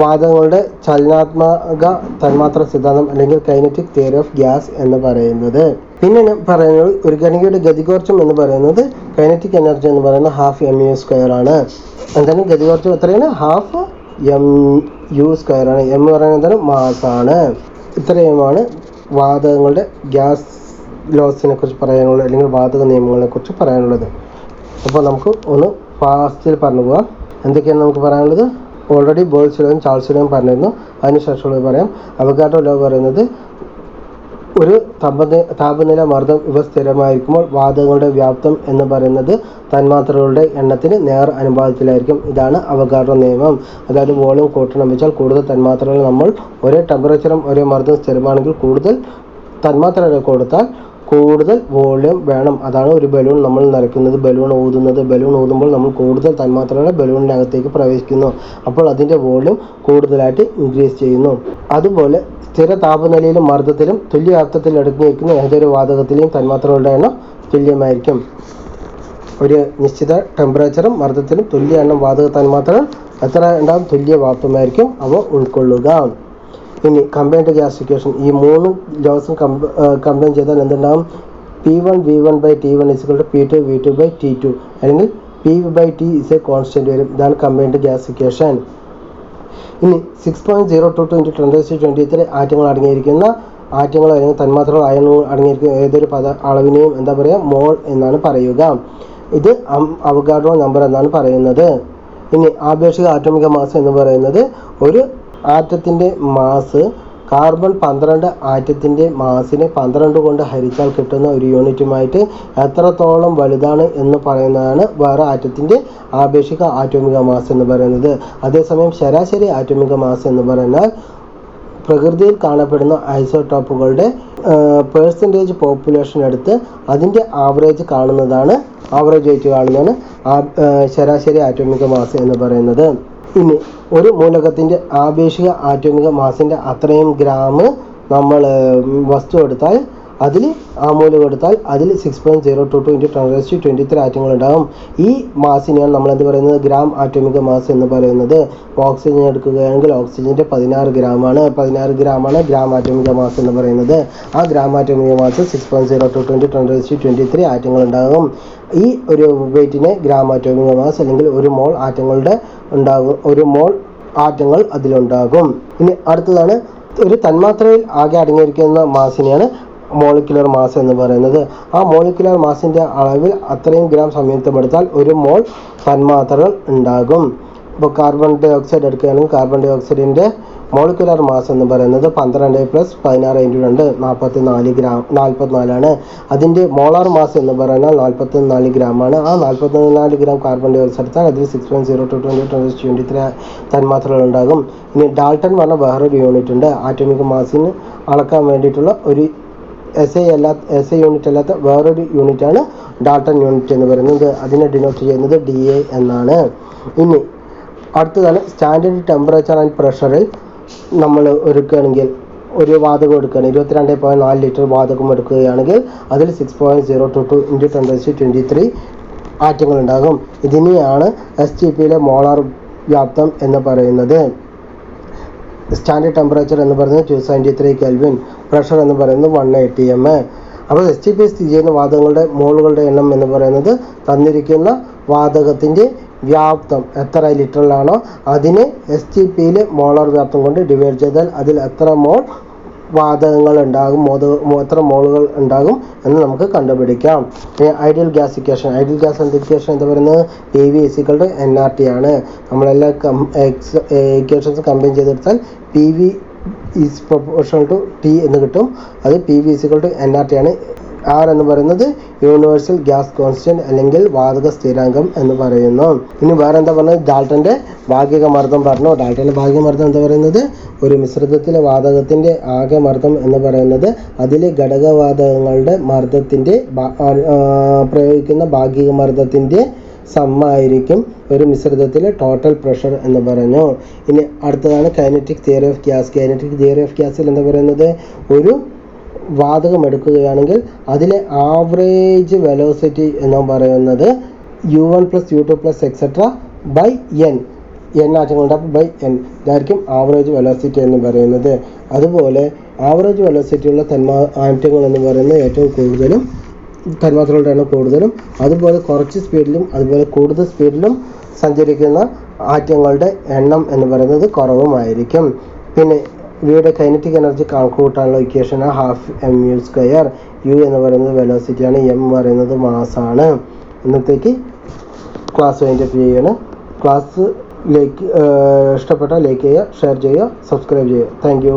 S1: വാതകങ്ങളുടെ ചലനാത്മക തന്മാത്ര സിദ്ധാന്തം അല്ലെങ്കിൽ കൈനറ്റിക് തിയറി ഓഫ് ഗ്യാസ് എന്ന് പറയുന്നത്. പിന്നെ പറയുന്നത് ഒരു കണികയുടെ ഗതികോർജം എന്ന് പറയുന്നത് കൈനറ്റിക് എനർജി എന്ന് പറയുന്നത് ½ mu² ആണ്. എന്താണ് ഗതികോർജം എത്രയാണ്, ½ mu² ആണ്. M പറയുന്നത് എന്താണ്, മാസാണ്. ഇത്രയുമാണ് വാതകങ്ങളുടെ ഗ്യാസ് ലോസിനെ കുറിച്ച് പറയാനുള്ളത്, അല്ലെങ്കിൽ വാതക നിയമങ്ങളെ കുറിച്ച് പറയാനുള്ളത്. അപ്പോൾ നമുക്ക് ഒന്ന് ഫാസ്റ്റിൽ പറഞ്ഞു പോകാം. എന്തൊക്കെയാണ് നമുക്ക് പറയാനുള്ളത്, ഓൾറെഡി ബോയ്ൽസ് ലോയും ചാൾസ് ലോയും പറഞ്ഞിരുന്നു, അതിനുശേഷമുള്ളത് പറയാം. അവഗാഡ്രോ ലോ പറയുന്നത് ഒരു താപനില, മർദ്ദം ഇവ സ്ഥിരമായിരിക്കുമ്പോൾ വാതകങ്ങളുടെ വ്യാപ്തം എന്ന് പറയുന്നത് തന്മാത്രകളുടെ എണ്ണത്തിന് നേർ അനുപാതത്തിലായിരിക്കും. ഇതാണ് അവഗാഡ്രോ നിയമം. അതായത് വോളിയം കൂട്ടണം വെച്ചാൽ കൂടുതൽ തന്മാത്രകൾ നമ്മൾ ഒരേ ടെമ്പറേച്ചറും ഒരേ മർദ്ദം സ്ഥിരമാണെങ്കിൽ കൂടുതൽ തന്മാത്രകൾ കൊടുത്താൽ കൂടുതൽ വോളിയം വേണം. അതാണ് ഒരു ബലൂൺ നമ്മൾ നിറയ്ക്കുന്നത്, ബലൂൺ ഊതുമ്പോൾ നമ്മൾ കൂടുതൽ തന്മാത്രകളെ ബലൂണിനകത്തേക്ക് പ്രവേശിക്കുന്നു. അപ്പോൾ അതിൻ്റെ വോളിയം കൂടുതലായിട്ട് ഇൻക്രീസ് ചെയ്യുന്നു. അതുപോലെ സ്ഥിര താപനിലയിലും മർദ്ദത്തിലും തുല്യവ്യാപ്തത്തിൽ അടങ്ങി വയ്ക്കുന്ന ഏതൊരു വാതകത്തിലെയും തന്മാത്രകളുടെ എണ്ണം തുല്യമായിരിക്കും. ഒരു നിശ്ചിത ടെമ്പറേച്ചറും മർദ്ദത്തിലും തുല്യ എണ്ണം വാതക തന്മാത്രകൾ എത്ര ഉണ്ടാകും, തുല്യവ്യാപ്തമായിരിക്കും അവ ഉൾക്കൊള്ളുക. ഇനി കമ്പൈൻഡ് ഗ്യാസ് ഇക്വേഷൻ, ഈ മൂന്ന് ലോസും കമ്പൈൻ ചെയ്താൽ എന്തുണ്ടാകും, P1 V1/T1 = P2 V2/T2 അല്ലെങ്കിൽ P/T is a constant വരും. ഇതാണ് കമ്പൈൻഡ് ഗ്യാസ് ഇക്വേഷൻ. ഇനി 6.022 × 10⁻23 ആറ്റങ്ങൾ അടങ്ങിയിരിക്കുന്ന അല്ലെങ്കിൽ തന്മാത്രകൾ അടങ്ങിയിരിക്കുന്ന ഏതൊരു അളവിനെയും എന്താ പറയുക, മോൾ എന്നാണ് പറയുക. ഇത് അവഗാഡ്രോ നമ്പർ എന്നാണ് പറയുന്നത്. ഇനി ആപേക്ഷിക ആറ്റോമിക മാസ് എന്ന് പറയുന്നത് ഒരു ആറ്റത്തിൻ്റെ മാസ് കാർബൺ 12 ആറ്റത്തിൻ്റെ മാസിനെ 12 കൊണ്ട് ഹരിച്ചാൽ കിട്ടുന്ന ഒരു യൂണിറ്റുമായിട്ട് എത്രത്തോളം വലുതാണ് എന്ന് പറയുന്നതാണ് വേറെ ആറ്റത്തിൻ്റെ ആപേക്ഷിക ആറ്റോമിക മാസ് എന്ന് പറയുന്നത്. അതേസമയം ശരാശരി ആറ്റോമിക മാസ് എന്ന് പറഞ്ഞാൽ പ്രകൃതിയിൽ കാണപ്പെടുന്ന ഐസോടോപ്പുകളുടെ പേഴ്സൻറ്റേജ് പോപ്പുലേഷൻ എടുത്ത് അതിൻ്റെ ആവറേജ് വെയിറ്റ് കാണുന്നതാണ് ശരാശരി ആറ്റോമിക മാസ് എന്ന് പറയുന്നത്. ഇനി ഒരു മൂലകത്തിൻ്റെ ആപേക്ഷിക ആറ്റോമിക മാസിൻ്റെ അത്രയും ഗ്രാം നമ്മൾ വസ്തു എടുത്താൽ അതിൽ ആ മൂലകം എടുത്താൽ അതിൽ 6.022 × 10⁻23 ആറ്റങ്ങൾ ഉണ്ടാകും. ഈ മാസിനെയാണ് നമ്മൾ എന്ത് പറയുന്നത്, ഗ്രാം ആറ്റോമിക മാസ് എന്ന് പറയുന്നത്. ഓക്സിജൻ എടുക്കുകയാണെങ്കിൽ ഓക്സിജൻ്റെ 16 ഗ്രാമാണ് ഗ്രാം ആറ്റോമിക മാസ് എന്ന് പറയുന്നത്. ആ ഗ്രാം ആറ്റോമിക മാസ് 6.022 × 10⁻23 ആറ്റങ്ങൾ ഉണ്ടാകും. ഈ ഒരു വെയിറ്റിനെ ഗ്രാം ആറ്റോമിക മാസ് അല്ലെങ്കിൽ ഒരു മോൾ ആറ്റങ്ങൾ അതിലുണ്ടാകും. ഇനി അടുത്തതാണ് ഒരു തന്മാത്രയിൽ ആകെ അടങ്ങിയിരിക്കുന്ന മാസിനെയാണ് മോളിക്കുലർ മാസ് എന്ന് പറയുന്നത്. ആ മോളിക്കുലർ മാസിൻ്റെ അളവിൽ അത്രയും ഗ്രാം സംയുക്തമെടുത്താൽ ഒരു മോൾ തന്മാത്രകൾ ഉണ്ടാകും. ഇപ്പോൾ കാർബൺ ഡൈ ഓക്സൈഡ് എടുക്കുകയാണെങ്കിൽ കാർബൺ ഡൈ ഓക്സൈഡിൻ്റെ മോളിക്കുലർ മാസ് എന്ന് പറയുന്നത് 12 + 16 × 2 44 അതിൻ്റെ മോളാർ മാസ് എന്ന് പറഞ്ഞാൽ 44 ഗ്രാമാണ്. ആ 44 ഗ്രാം കാർബൺ ഡൈ ഓക്സൈഡ് എടുത്താൽ അതിൽ 6.022 × 10⁻23 തന്മാത്രകൾ ഉണ്ടാകും. ഇനി ഡാൾട്ടൺ പറഞ്ഞ വേറൊരു യൂണിറ്റ് ഉണ്ട്. ആറ്റോമിക് മാസിന് അളക്കാൻ വേണ്ടിയിട്ടുള്ള ഒരു SI യൂണിറ്റ് അല്ലാത്ത വേറൊരു യൂണിറ്റാണ് ഡാൾട്ടൺ യൂണിറ്റ് എന്ന് പറയുന്നത്. അതിനെ ഡിനോട്ട് ചെയ്യുന്നത് DA എന്നാണ്. ഇനി അടുത്തതാണ് സ്റ്റാൻഡേർഡ് ടെമ്പറേച്ചർ ആൻഡ് പ്രഷറിൽ നമ്മൾ എടുക്കുകയാണെങ്കിൽ ഒരു വാതകം എടുക്കുകയാണ് 22.4 ലിറ്റർ വാതകം എടുക്കുകയാണെങ്കിൽ അതിൽ 6.022 × 10⁻23 ആറ്റങ്ങൾ ഉണ്ടാകും. ഇതിനെയാണ് STPയിലെ മോളാർ വ്യാപ്തം എന്ന് പറയുന്നത്. സ്റ്റാൻഡേർഡ് ടെമ്പറേച്ചർ എന്ന് പറയുന്നത് 273 കെൽവിൻ, പ്രഷർ എന്ന് പറയുന്നത് 1 atm. അപ്പോൾ STP സ്ഥിതി ചെയ്യുന്ന വാതകങ്ങളുടെ മോളുകളുടെ എണ്ണം എന്ന് പറയുന്നത് തന്നിരിക്കുന്ന വാതകത്തിൻ്റെ വ്യാപ്തം എത്ര ലിറ്ററിലാണോ അതിനെ STPയിലെ മോളാർ വ്യാപ്തം കൊണ്ട് ഡിവൈഡ് ചെയ്താൽ അതിൽ എത്ര മോൾ വാതകങ്ങൾ ഉണ്ടാകും, എത്ര മോളുകൾ ഉണ്ടാകും എന്ന് നമുക്ക് കണ്ടുപിടിക്കാം. ഐഡിയൽ ഗ്യാസ് ഇക്വേഷൻ എന്താ പറയുന്നത്, PV = nRT ആണ്. നമ്മളെല്ലാ ഇക്വേഷൻസ് കമ്പൈൻ ചെയ്തെടുത്താൽ PV is proportional to T എന്ന് കിട്ടും. അത് PV = nRT ആണ്. R എന്ന് പറയുന്നത് യൂണിവേഴ്സൽ ഗ്യാസ് കോൺസ്റ്റന്റ് അല്ലെങ്കിൽ വാതക സ്ഥിരാങ്കം എന്ന് പറയുന്നു. ഇനി വേറെ എന്താ പറയുന്നത്, ഡാൾട്ടൻ്റെ ഭാഗിക മർദ്ദം പറഞ്ഞു. ഡാൾട്ടൻ്റെ ഭാഗിക മർദ്ദം എന്താ പറയുന്നത്, ഒരു മിശ്രിതത്തിലെ വാതകത്തിൻ്റെ ആകെ മർദ്ദം എന്ന് പറയുന്നത് അതിലെ ഘടകവാതകങ്ങളുടെ മർദ്ദത്തിൻ്റെ പ്രയോഗിക്കുന്ന ഭാഗിക മർദ്ദത്തിൻ്റെ സമ്മായിരിക്കും ഒരു മിശ്രിതത്തിലെ ടോട്ടൽ പ്രഷർ എന്ന് പറഞ്ഞു. ഇനി അടുത്തതാണ് kinetic theory of gas. Kinetic theory of ഗ്യാസിൽ എന്താ പറയുന്നത്, ഒരു വാതകം എടുക്കുകയാണെങ്കിൽ അതിലെ ആവറേജ് വെലോസിറ്റി എന്ന് പറയുന്നത് U1 + U2 + etc. /n ആറ്റങ്ങളുണ്ട്. അപ്പോൾ n ഇതായിരിക്കും ആവറേജ് വെലോസിറ്റി എന്ന് പറയുന്നത്. അതുപോലെ ആവറേജ് വെലോസിറ്റി ഉള്ള ആറ്റങ്ങൾ എന്ന് പറയുന്നത് ഏറ്റവും കൂടുതലും തന്മാത്രകളുടെ എണ്ണം കൂടുതലും, അതുപോലെ കുറച്ച് സ്പീഡിലും അതുപോലെ കൂടുതൽ സ്പീഡിലും സഞ്ചരിക്കുന്ന ആറ്റങ്ങളുടെ എണ്ണം എന്ന് പറയുന്നത് കുറവുമായിരിക്കും. പിന്നെ ഇവയുടെ കൈനറ്റിക് എനർജി കണക്കുകൂട്ടാനുള്ള ഇക്വേഷനാണ് ½mv². U എന്ന് പറയുന്നത് വെലോസിറ്റിയാണ്, m പറയുന്നത് മാസാണ്. ഇന്നത്തേക്ക് ക്ലാസ് വൈൻഡപ്പ് ചെയ്യാണ്. ക്ലാസ് ഇഷ്ടപ്പെട്ടാൽ ലൈക്ക് ചെയ്യുക, ഷെയർ ചെയ്യുക, സബ്സ്ക്രൈബ് ചെയ്യുക. Thank you.